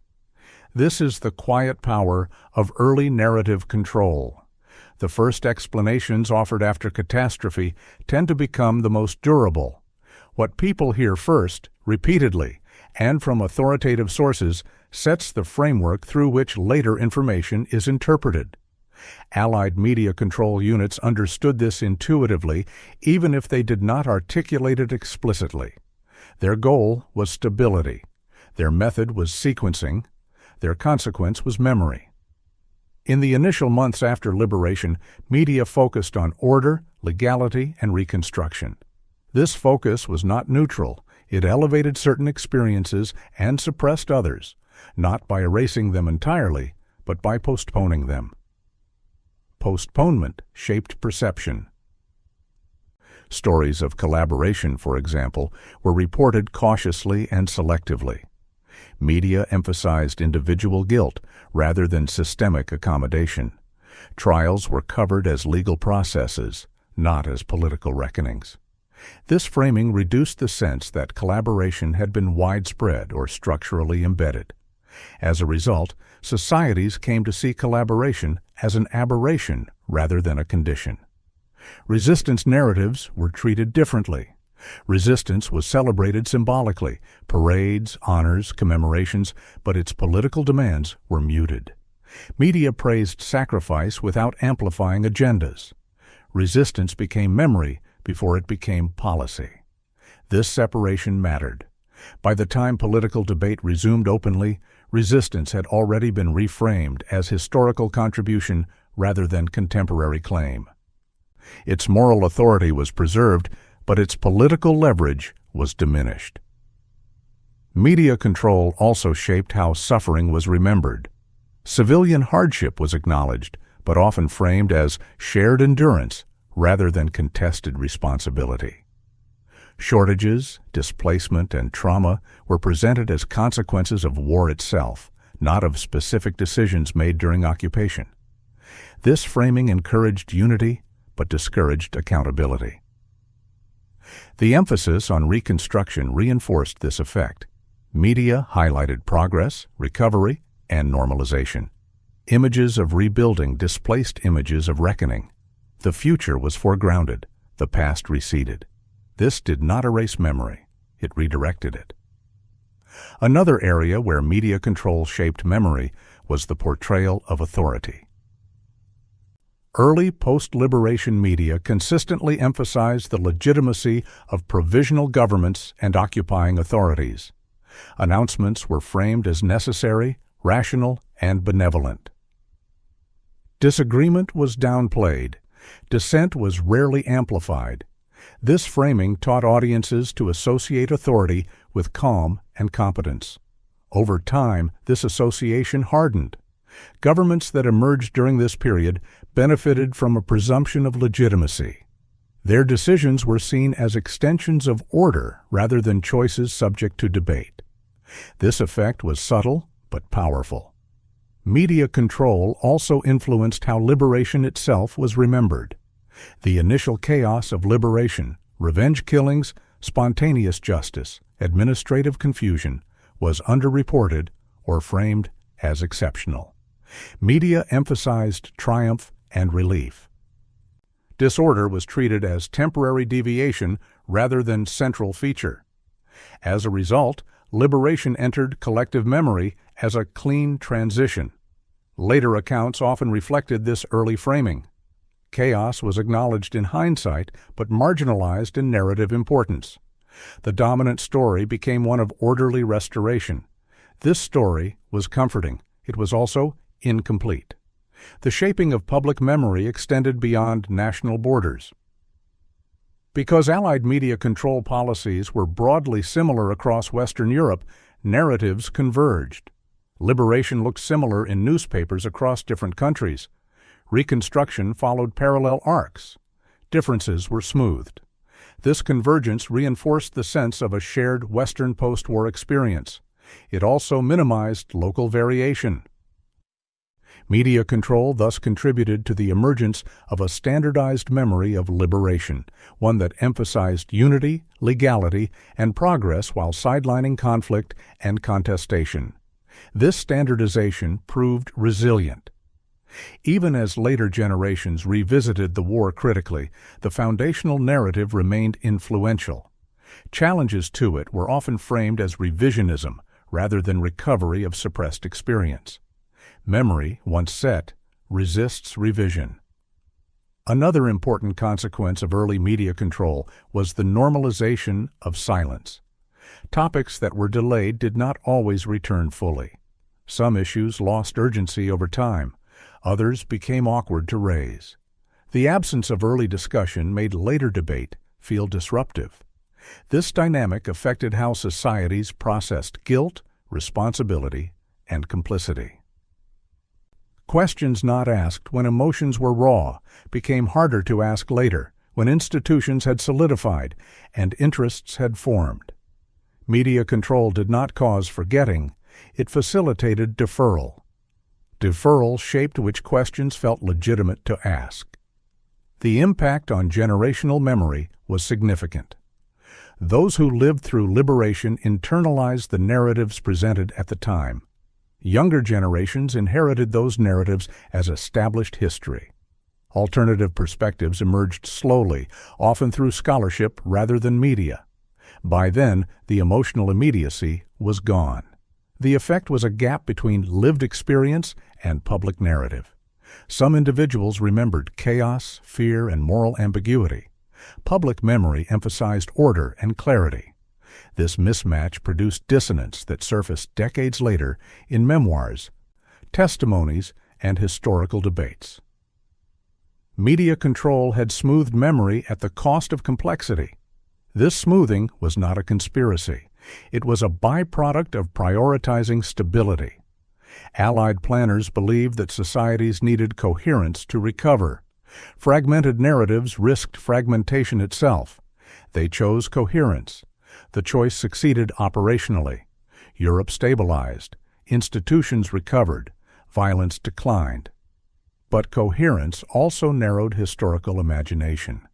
This is the quiet power of early narrative control. The first explanations offered after catastrophe tend to become the most durable. What people hear first, repeatedly, and from authoritative sources, sets the framework through which later information is interpreted. Allied media control units understood this intuitively, even if they did not articulate it explicitly. Their goal was stability. Their method was sequencing. Their consequence was memory. In the initial months after liberation, media focused on order, legality, and reconstruction. This focus was not neutral. It elevated certain experiences and suppressed others, not by erasing them entirely, but by postponing them. Postponement shaped perception. Stories of collaboration, for example, were reported cautiously and selectively. Media emphasized individual guilt rather than systemic accommodation. Trials were covered as legal processes, not as political reckonings. This framing reduced the sense that collaboration had been widespread or structurally embedded. As a result, societies came to see collaboration as an aberration rather than a condition. Resistance narratives were treated differently. Resistance was celebrated symbolically, parades, honors, commemorations, but its political demands were muted. Media praised sacrifice without amplifying agendas. Resistance became memory before it became policy. This separation mattered. By the time political debate resumed openly, resistance had already been reframed as historical contribution rather than contemporary claim. Its moral authority was preserved, but its political leverage was diminished. Media control also shaped how suffering was remembered. Civilian hardship was acknowledged, but often framed as shared endurance rather than contested responsibility. Shortages, displacement, and trauma were presented as consequences of war itself, not of specific decisions made during occupation. This framing encouraged unity, but discouraged accountability. The emphasis on reconstruction reinforced this effect. Media highlighted progress, recovery, and normalization. Images of rebuilding displaced images of reckoning. The future was foregrounded, the past receded. This did not erase memory, it redirected it. Another area where media control shaped memory was the portrayal of authority. Early post-liberation media consistently emphasized the legitimacy of provisional governments and occupying authorities. Announcements were framed as necessary, rational, and benevolent. Disagreement was downplayed. Dissent was rarely amplified. This framing taught audiences to associate authority with calm and competence. Over time, this association hardened. Governments that emerged during this period benefited from a presumption of legitimacy. Their decisions were seen as extensions of order rather than choices subject to debate. This effect was subtle but powerful. Media control also influenced how liberation itself was remembered. The initial chaos of liberation, revenge killings, spontaneous justice, administrative confusion, was underreported or framed as exceptional. Media emphasized triumph and relief. Disorder was treated as temporary deviation rather than central feature. As a result, liberation entered collective memory as a clean transition. Later accounts often reflected this early framing. Chaos was acknowledged in hindsight, but marginalized in narrative importance. The dominant story became one of orderly restoration. This story was comforting. It was also incomplete. The shaping of public memory extended beyond national borders. Because Allied media control policies were broadly similar across Western Europe, narratives converged. Liberation looked similar in newspapers across different countries. Reconstruction followed parallel arcs. Differences were smoothed. This convergence reinforced the sense of a shared Western post-war experience. It also minimized local variation. Media control thus contributed to the emergence of a standardized memory of liberation, one that emphasized unity, legality, and progress while sidelining conflict and contestation. This standardization proved resilient. Even as later generations revisited the war critically, the foundational narrative remained influential. Challenges to it were often framed as revisionism rather than recovery of suppressed experience. Memory, once set, resists revision. Another important consequence of early media control was the normalization of silence. Topics that were delayed did not always return fully. Some issues lost urgency over time. Others became awkward to raise. The absence of early discussion made later debate feel disruptive. This dynamic affected how societies processed guilt, responsibility, and complicity. Questions not asked when emotions were raw became harder to ask later, when institutions had solidified and interests had formed. Media control did not cause forgetting, it facilitated deferral. Deferral shaped which questions felt legitimate to ask. The impact on generational memory was significant. Those who lived through liberation internalized the narratives presented at the time. Younger generations inherited those narratives as established history. Alternative perspectives emerged slowly, often through scholarship rather than media. By then, the emotional immediacy was gone. The effect was a gap between lived experience and public narrative. Some individuals remembered chaos, fear, and moral ambiguity. Public memory emphasized order and clarity. This mismatch produced dissonance that surfaced decades later in memoirs, testimonies, and historical debates. Media control had smoothed memory at the cost of complexity. This smoothing was not a conspiracy. It was a byproduct of prioritizing stability. Allied planners believed that societies needed coherence to recover. Fragmented narratives risked fragmentation itself. They chose coherence. The choice succeeded operationally. Europe stabilized. Institutions recovered. Violence declined. But coherence also narrowed historical imagination.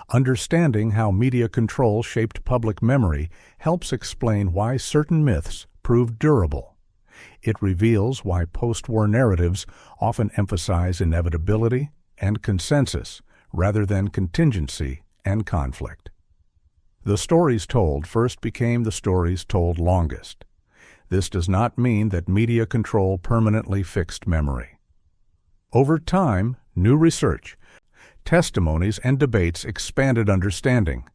Understanding how media control shaped public memory helps explain why certain myths proved durable. It reveals why post-war narratives often emphasize inevitability and consensus rather than contingency and conflict. The stories told first became the stories told longest. This does not mean that media control permanently fixed memory. Over time, new research, testimonies, and debates expanded understanding.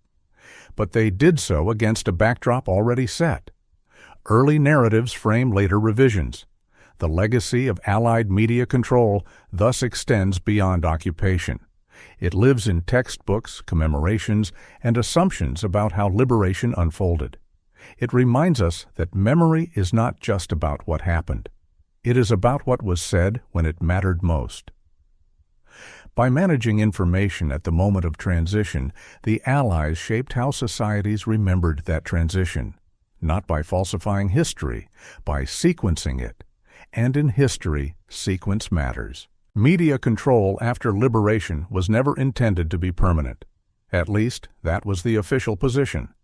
But they did so against a backdrop already set. Early narratives frame later revisions. The legacy of Allied media control thus extends beyond occupation. It lives in textbooks, commemorations, and assumptions about how liberation unfolded. It reminds us that memory is not just about what happened. It is about what was said when it mattered most. By managing information at the moment of transition, the Allies shaped how societies remembered that transition, not by falsifying history, by sequencing it. And in history, sequence matters. Media control after liberation was never intended to be permanent. At least, that was the official position.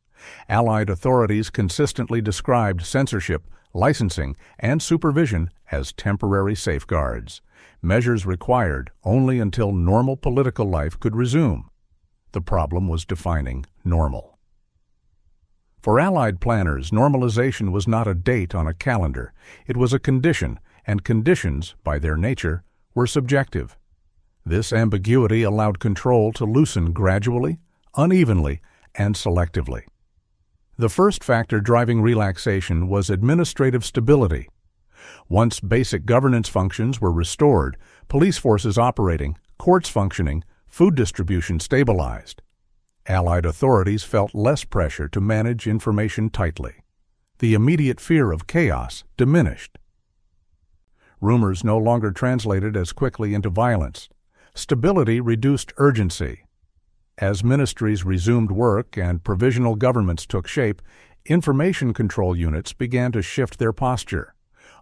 Allied authorities consistently described censorship, licensing, and supervision as temporary safeguards, measures required only until normal political life could resume. The problem was defining normal. For Allied planners, normalization was not a date on a calendar. It was a condition, and conditions, by their nature, were subjective. This ambiguity allowed control to loosen gradually, unevenly, and selectively. The first factor driving relaxation was administrative stability. Once basic governance functions were restored, police forces operating, courts functioning, food distribution stabilized. Allied authorities felt less pressure to manage information tightly. The immediate fear of chaos diminished. Rumors no longer translated as quickly into violence. Stability reduced urgency. As ministries resumed work and provisional governments took shape, information control units began to shift their posture.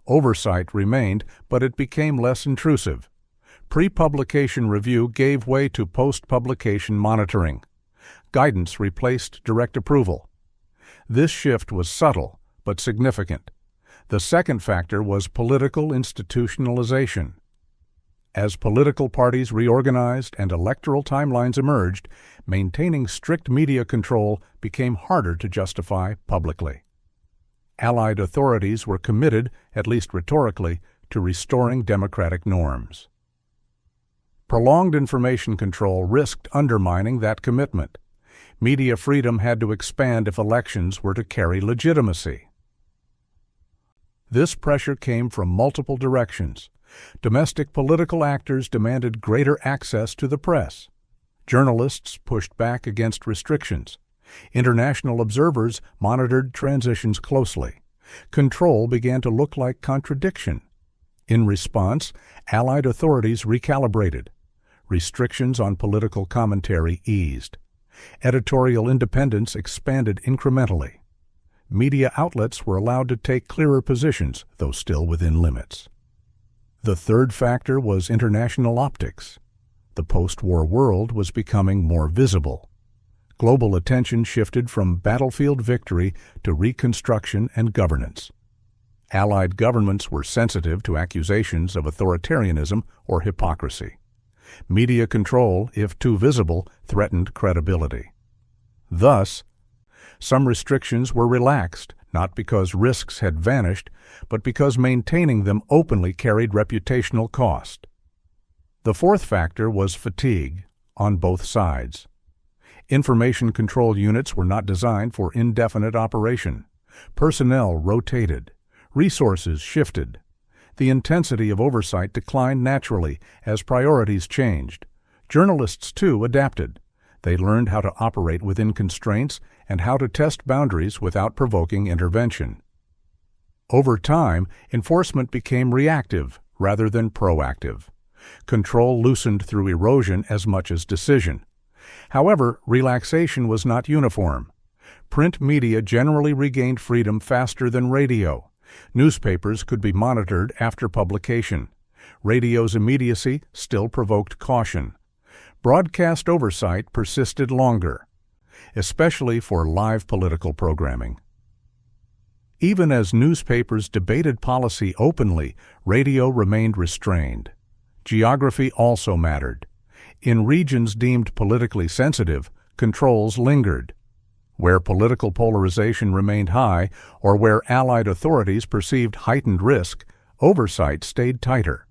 Oversight remained, but it became less intrusive. Pre-publication review gave way to post-publication monitoring. Guidance replaced direct approval. This shift was subtle, but significant. The second factor was political institutionalization. As political parties reorganized and electoral timelines emerged, maintaining strict media control became harder to justify publicly. Allied authorities were committed, at least rhetorically, to restoring democratic norms. Prolonged information control risked undermining that commitment. Media freedom had to expand if elections were to carry legitimacy. This pressure came from multiple directions. Domestic political actors demanded greater access to the press. Journalists pushed back against restrictions. International observers monitored transitions closely. Control began to look like contradiction. In response, Allied authorities recalibrated. restrictions on political commentary eased. Editorial independence expanded incrementally. Media outlets were allowed to take clearer positions, though still within limits. The third factor was international optics. The post-war world was becoming more visible. Global attention shifted from battlefield victory to reconstruction and governance. Allied governments were sensitive to accusations of authoritarianism or hypocrisy. Media control, if too visible, threatened credibility. Thus, some restrictions were relaxed, not because risks had vanished, but because maintaining them openly carried reputational cost. The fourth factor was fatigue, on both sides. Information control units were not designed for indefinite operation. Personnel rotated. Resources shifted. The intensity of oversight declined naturally as priorities changed. Journalists, too, adapted. They learned how to operate within constraints and how to test boundaries without provoking intervention. Over time, enforcement became reactive rather than proactive. Control loosened through erosion as much as decision. However, relaxation was not uniform. Print media generally regained freedom faster than radio. Newspapers could be monitored after publication. Radio's immediacy still provoked caution. Broadcast oversight persisted longer, especially for live political programming. Even as newspapers debated policy openly, radio remained restrained. Geography also mattered. In regions deemed politically sensitive, controls lingered. Where political polarization remained high, or where Allied authorities perceived heightened risk, oversight stayed tighter.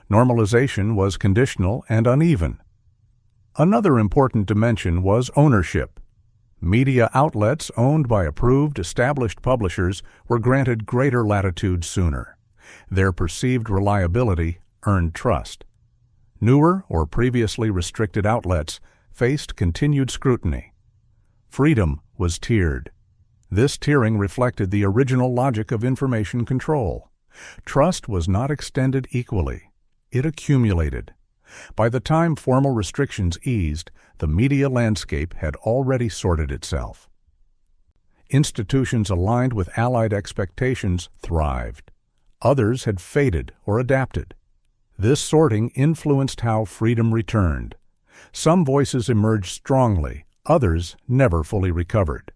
Normalization was conditional and uneven. Another important dimension was ownership. Media outlets owned by approved, established publishers were granted greater latitude sooner. Their perceived reliability earned trust. Newer or previously restricted outlets faced continued scrutiny. Freedom was tiered. This tiering reflected the original logic of information control. Trust was not extended equally. It accumulated. By the time formal restrictions eased, the media landscape had already sorted itself. Institutions aligned with Allied expectations thrived. Others had faded or adapted. This sorting influenced how freedom returned. Some voices emerged strongly, others never fully recovered.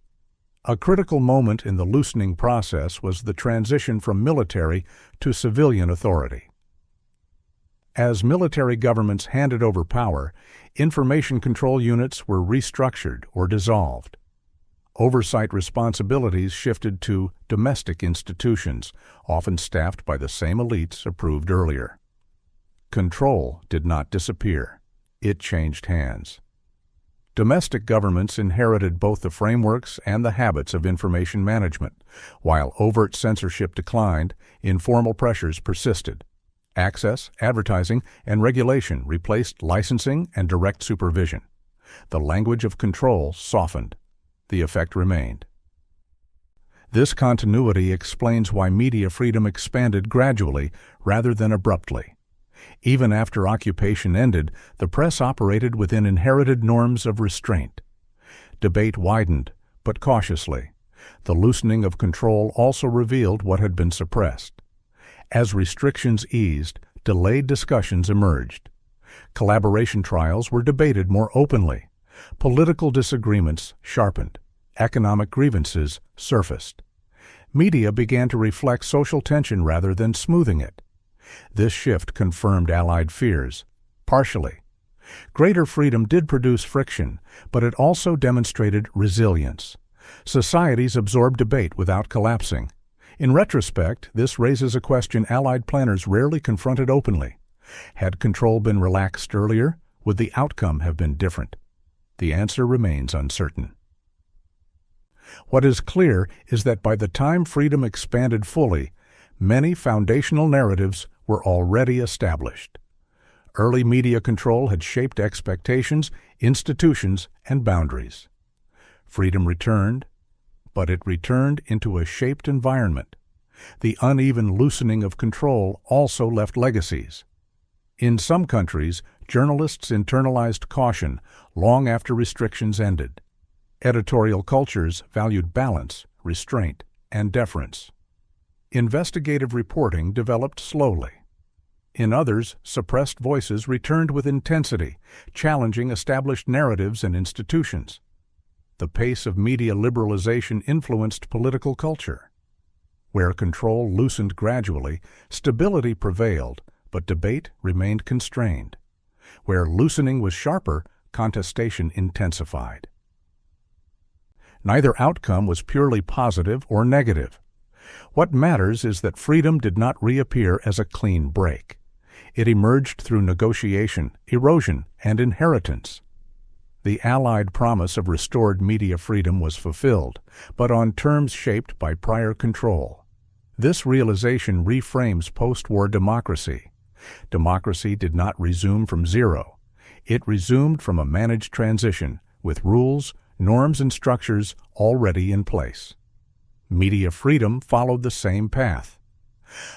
A critical moment in the loosening process was the transition from military to civilian authority. As military governments handed over power, information control units were restructured or dissolved. Oversight responsibilities shifted to domestic institutions, often staffed by the same elites approved earlier. Control did not disappear. It changed hands. Domestic governments inherited both the frameworks and the habits of information management. While overt censorship declined, informal pressures persisted. Access, advertising, and regulation replaced licensing and direct supervision. The language of control softened. The effect remained. This continuity explains why media freedom expanded gradually rather than abruptly. Even after occupation ended, the press operated within inherited norms of restraint. Debate widened, but cautiously. The loosening of control also revealed what had been suppressed. As restrictions eased, delayed discussions emerged. Collaboration trials were debated more openly. Political disagreements sharpened. Economic grievances surfaced. Media began to reflect social tension rather than smoothing it. This shift confirmed Allied fears, partially. Greater freedom did produce friction, but it also demonstrated resilience. Societies absorbed debate without collapsing. In retrospect, this raises a question Allied planners rarely confronted openly. Had control been relaxed earlier, would the outcome have been different? The answer remains uncertain. What is clear is that by the time freedom expanded fully, many foundational narratives were already established. Early media control had shaped expectations, institutions, and boundaries. Freedom returned, but it returned into a shaped environment. The uneven loosening of control also left legacies. In some countries, Journalists internalized caution long after restrictions ended. Editorial cultures valued balance, restraint, and deference. Investigative reporting developed slowly. In others, suppressed voices returned with intensity, challenging established narratives and institutions. The pace of media liberalization influenced political culture. Where control loosened gradually, stability prevailed, but debate remained constrained. Where loosening was sharper, contestation intensified. Neither outcome was purely positive or negative. What matters is that freedom did not reappear as a clean break. It emerged through negotiation, erosion, and inheritance. The Allied promise of restored media freedom was fulfilled, but on terms shaped by prior control. This realization reframes post-war democracy. Democracy did not resume from zero. It resumed from a managed transition, with rules, norms, and structures already in place. Media freedom followed the same path.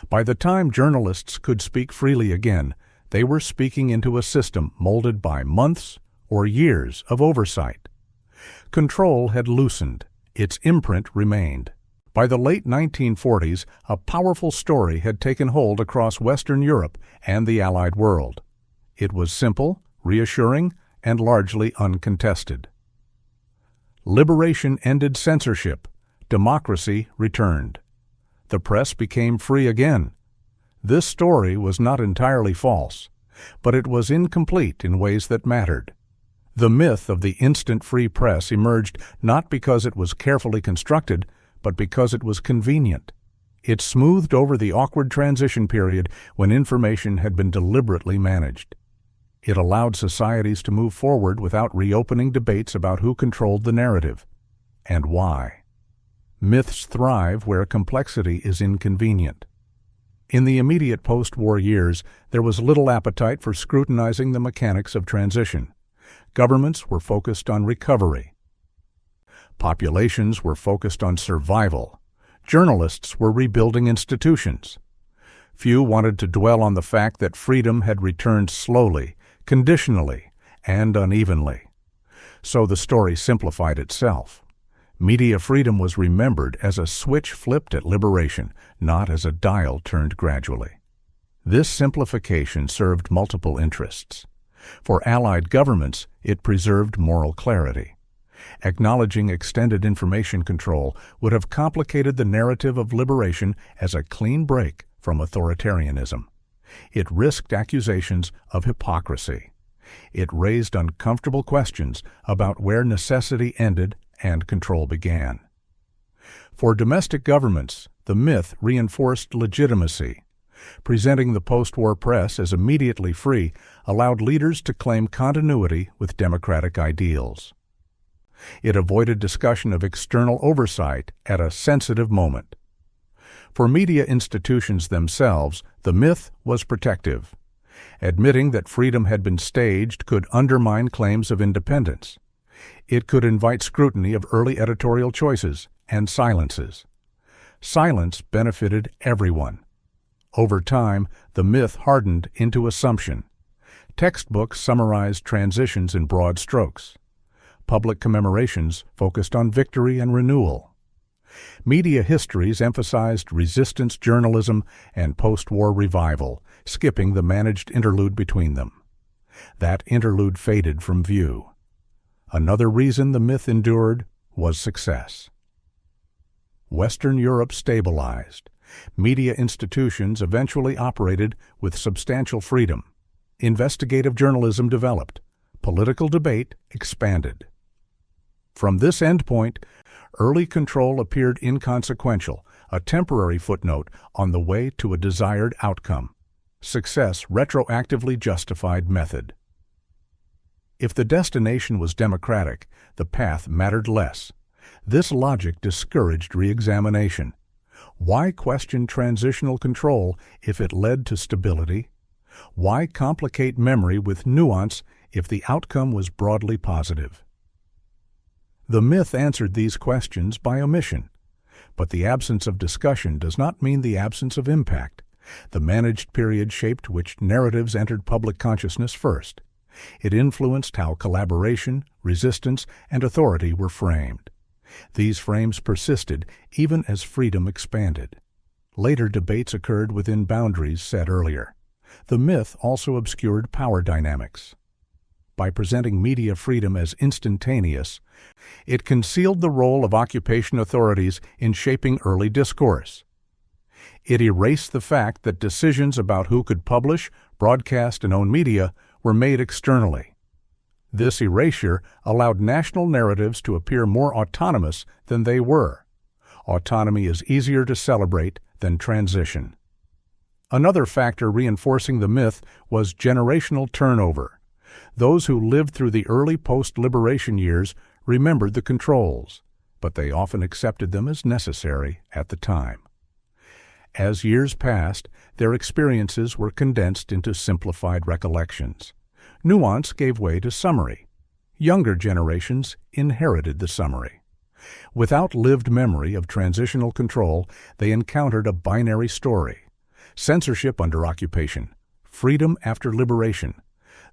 By the time journalists could speak freely again, they were speaking into a system molded by months or years of oversight. Control had loosened. Its imprint remained. By the late 1940s, a powerful story had taken hold across Western Europe and the Allied world. It was simple, reassuring, and largely uncontested. Liberation ended censorship. Democracy returned. The press became free again. This story was not entirely false, but it was incomplete in ways that mattered. The myth of the instant free press emerged not because it was carefully constructed, but because it was convenient. It smoothed over the awkward transition period when information had been deliberately managed. It allowed societies to move forward without reopening debates about who controlled the narrative and why. Myths thrive where complexity is inconvenient. In the immediate post-war years, there was little appetite for scrutinizing the mechanics of transition. Governments were focused on recovery. Populations were focused on survival. Journalists were rebuilding institutions. Few wanted to dwell on the fact that freedom had returned slowly, conditionally, and unevenly. So the story simplified itself. Media freedom was remembered as a switch flipped at liberation, not as a dial turned gradually. This simplification served multiple interests. For Allied governments, it preserved moral clarity. Acknowledging extended information control would have complicated the narrative of liberation as a clean break from authoritarianism. It risked accusations of hypocrisy. It raised uncomfortable questions about where necessity ended and control began. For domestic governments, the myth reinforced legitimacy. Presenting the post-war press as immediately free allowed leaders to claim continuity with democratic ideals. It avoided discussion of external oversight at a sensitive moment. For media institutions themselves, the myth was protective. Admitting that freedom had been staged could undermine claims of independence. It could invite scrutiny of early editorial choices and silences. Silence benefited everyone. Over time, the myth hardened into assumption. Textbooks summarized transitions in broad strokes. Public commemorations focused on victory and renewal. Media histories emphasized resistance journalism and post-war revival, skipping the managed interlude between them. That interlude faded from view. Another reason the myth endured was success. Western Europe stabilized. Media institutions eventually operated with substantial freedom. Investigative journalism developed. Political debate expanded. From this endpoint, early control appeared inconsequential, a temporary footnote on the way to a desired outcome. Success retroactively justified method. If the destination was democratic, the path mattered less. This logic discouraged re-examination. Why question transitional control if it led to stability? Why complicate memory with nuance if the outcome was broadly positive? The myth answered these questions by omission. But the absence of discussion does not mean the absence of impact. The managed period shaped which narratives entered public consciousness first. It influenced how collaboration, resistance, and authority were framed. These frames persisted even as freedom expanded. Later debates occurred within boundaries set earlier. The myth also obscured power dynamics. By presenting media freedom as instantaneous, it concealed the role of occupation authorities in shaping early discourse. It erased the fact that decisions about who could publish, broadcast, and own media were made externally. This erasure allowed national narratives to appear more autonomous than they were. Autonomy is easier to celebrate than transition. Another factor reinforcing the myth was generational turnover. Those who lived through the early post-liberation years remembered the controls, but they often accepted them as necessary at the time. As years passed, their experiences were condensed into simplified recollections. Nuance gave way to summary. Younger generations inherited the summary. Without lived memory of transitional control, they encountered a binary story. Censorship under occupation, freedom after liberation.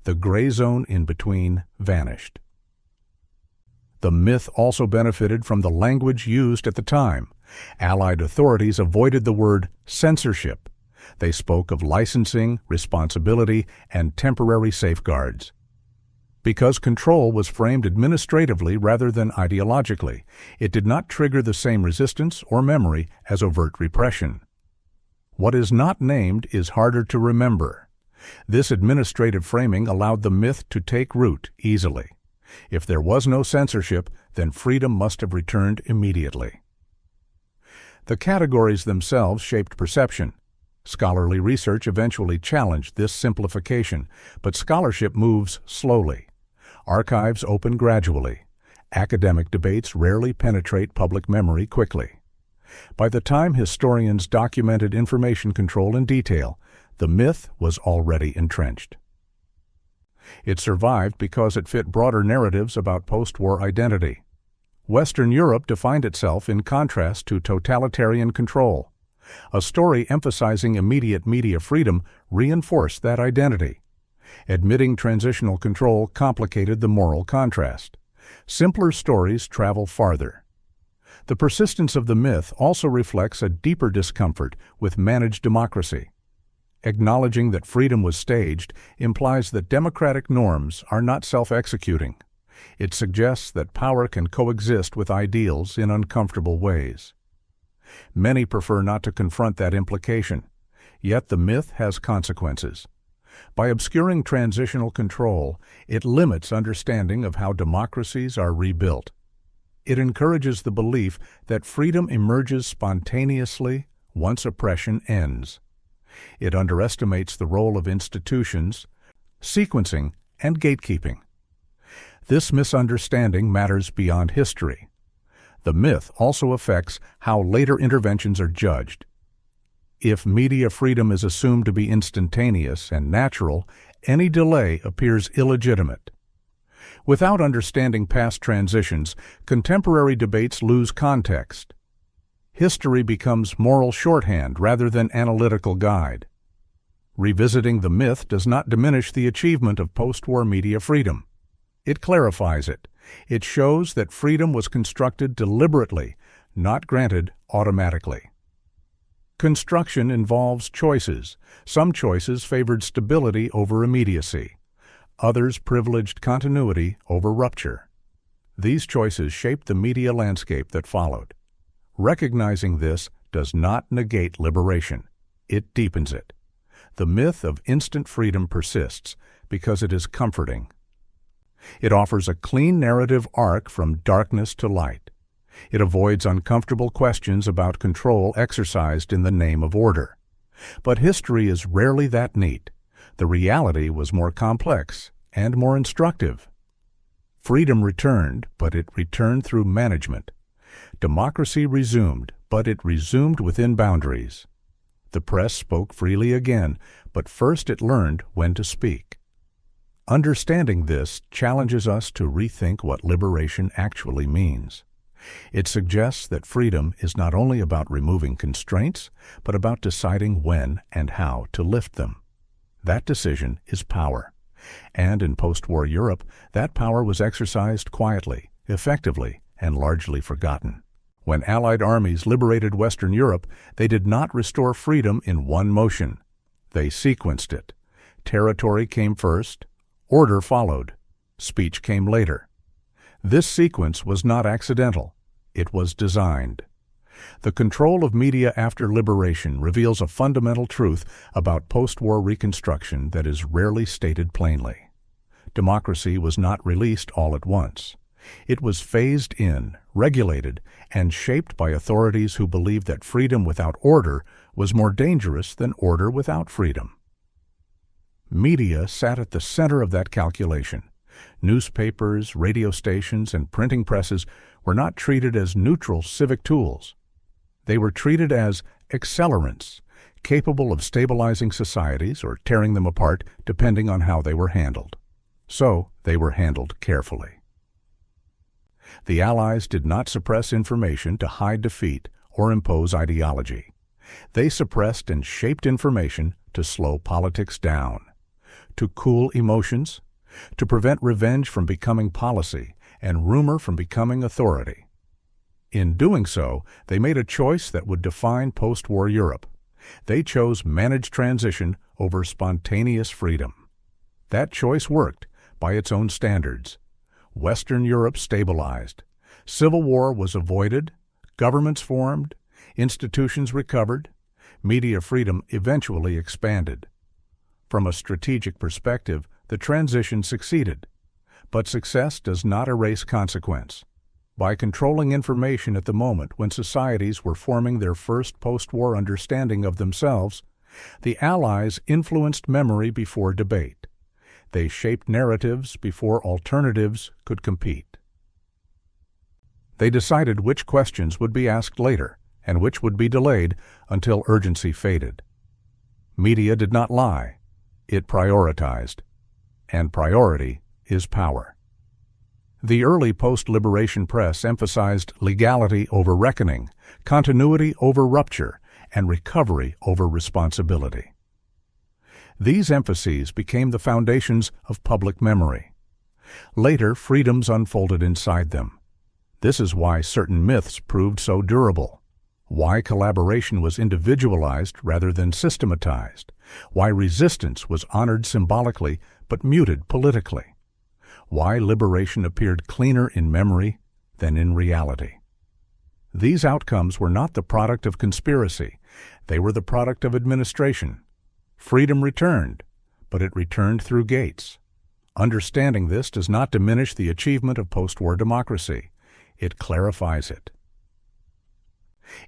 The gray zone in between vanished. The myth also benefited from the language used at the time. Allied authorities avoided the word censorship. They spoke of licensing, responsibility, and temporary safeguards. Because control was framed administratively rather than ideologically, it did not trigger the same resistance or memory as overt repression. What is not named is harder to remember. This administrative framing allowed the myth to take root easily. If there was no censorship, then freedom must have returned immediately. The categories themselves shaped perception. Scholarly research eventually challenged this simplification, but scholarship moves slowly. Archives open gradually. Academic debates rarely penetrate public memory quickly. By the time historians documented information control in detail, the myth was already entrenched. It survived because it fit broader narratives about post-war identity. Western Europe defined itself in contrast to totalitarian control. A story emphasizing immediate media freedom reinforced that identity. Admitting transitional control complicated the moral contrast. Simpler stories travel farther. The persistence of the myth also reflects a deeper discomfort with managed democracy. Acknowledging that freedom was staged implies that democratic norms are not self-executing. It suggests that power can coexist with ideals in uncomfortable ways. Many prefer not to confront that implication, yet the myth has consequences. By obscuring transitional control, it limits understanding of how democracies are rebuilt. It encourages the belief that freedom emerges spontaneously once oppression ends. It underestimates the role of institutions, sequencing, and gatekeeping. This misunderstanding matters beyond history. The myth also affects how later interventions are judged. If media freedom is assumed to be instantaneous and natural, any delay appears illegitimate. Without understanding past transitions, contemporary debates lose context. History becomes moral shorthand rather than analytical guide. Revisiting the myth does not diminish the achievement of post-war media freedom. It clarifies it. It shows that freedom was constructed deliberately, not granted automatically. Construction involves choices. Some choices favored stability over immediacy. Others privileged continuity over rupture. These choices shaped the media landscape that followed. Recognizing this does not negate liberation. It deepens it. The myth of instant freedom persists because it is comforting. It offers a clean narrative arc from darkness to light. It avoids uncomfortable questions about control exercised in the name of order. But history is rarely that neat. The reality was more complex and more instructive. Freedom returned, but it returned through management. Democracy resumed, but it resumed within boundaries. The press spoke freely again, but first it learned when to speak. Understanding this challenges us to rethink what liberation actually means. It suggests that freedom is not only about removing constraints, but about deciding when and how to lift them. That decision is power. And in post-war Europe, that power was exercised quietly, effectively, and largely forgotten. When Allied armies liberated Western Europe, they did not restore freedom in one motion. They sequenced it. Territory came first, order followed, speech came later. This sequence was not accidental. It was designed. The control of media after liberation reveals a fundamental truth about post-war reconstruction that is rarely stated plainly. Democracy was not released all at once. It was phased in, regulated, and shaped by authorities who believed that freedom without order was more dangerous than order without freedom. Media sat at the center of that calculation. Newspapers, radio stations, and printing presses were not treated as neutral civic tools. They were treated as accelerants, capable of stabilizing societies or tearing them apart depending on how they were handled. So they were handled carefully. The Allies did not suppress information to hide defeat or impose ideology. They suppressed and shaped information to slow politics down, to cool emotions, to prevent revenge from becoming policy and rumor from becoming authority. In doing so, they made a choice that would define post-war Europe. They chose managed transition over spontaneous freedom. That choice worked by its own standards. Western Europe stabilized. Civil war was avoided, governments formed, institutions recovered, media freedom eventually expanded. From a strategic perspective, the transition succeeded. But success does not erase consequence. By controlling information at the moment when societies were forming their first post-war understanding of themselves, the Allies influenced memory before debate. They shaped narratives before alternatives could compete. They decided which questions would be asked later and which would be delayed until urgency faded. Media did not lie. It prioritized. And priority is power. The early post-liberation press emphasized legality over reckoning, continuity over rupture, and recovery over responsibility. These emphases became the foundations of public memory. Later, freedoms unfolded inside them. This is why certain myths proved so durable, why collaboration was individualized rather than systematized, why resistance was honored symbolically but muted politically, why liberation appeared cleaner in memory than in reality. These outcomes were not the product of conspiracy. They were the product of administration. Freedom returned, but it returned through gates. Understanding this does not diminish the achievement of post-war democracy. It clarifies it.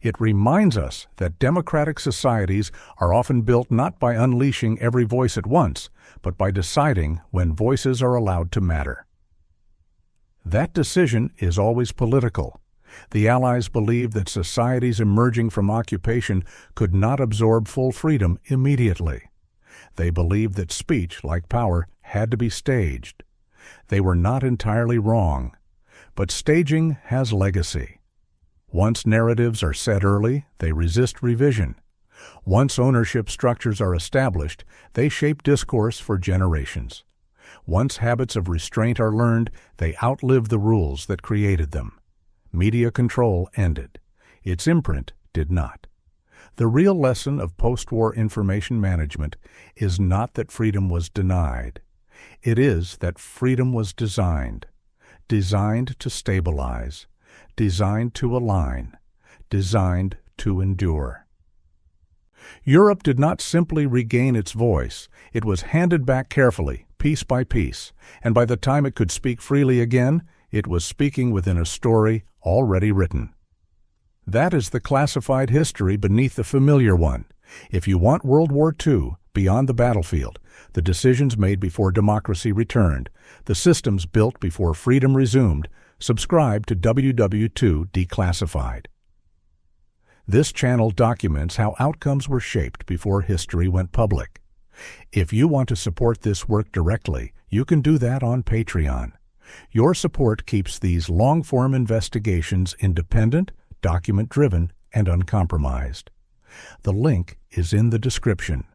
It reminds us that democratic societies are often built not by unleashing every voice at once, but by deciding when voices are allowed to matter. That decision is always political. The Allies believed that societies emerging from occupation could not absorb full freedom immediately. They believed that speech, like power, had to be staged. They were not entirely wrong, but staging has legacy. Once narratives are set early, they resist revision. Once ownership structures are established, they shape discourse for generations. Once habits of restraint are learned, they outlive the rules that created them. Media control ended. Its imprint did not. The real lesson of post-war information management is not that freedom was denied. It is that freedom was designed to stabilize, designed to align, designed to endure. Europe did not simply regain its voice. It was handed back carefully, piece by piece, and by the time it could speak freely again, it was speaking within a story already written. That is the classified history beneath the familiar one. If you want World War II beyond the battlefield, the decisions made before democracy returned, the systems built before freedom resumed, subscribe to WW2 Declassified. This channel documents how outcomes were shaped before history went public. If you want to support this work directly, you can do that on Patreon. Your support keeps these long-form investigations independent, document-driven, and uncompromised. The link is in the description.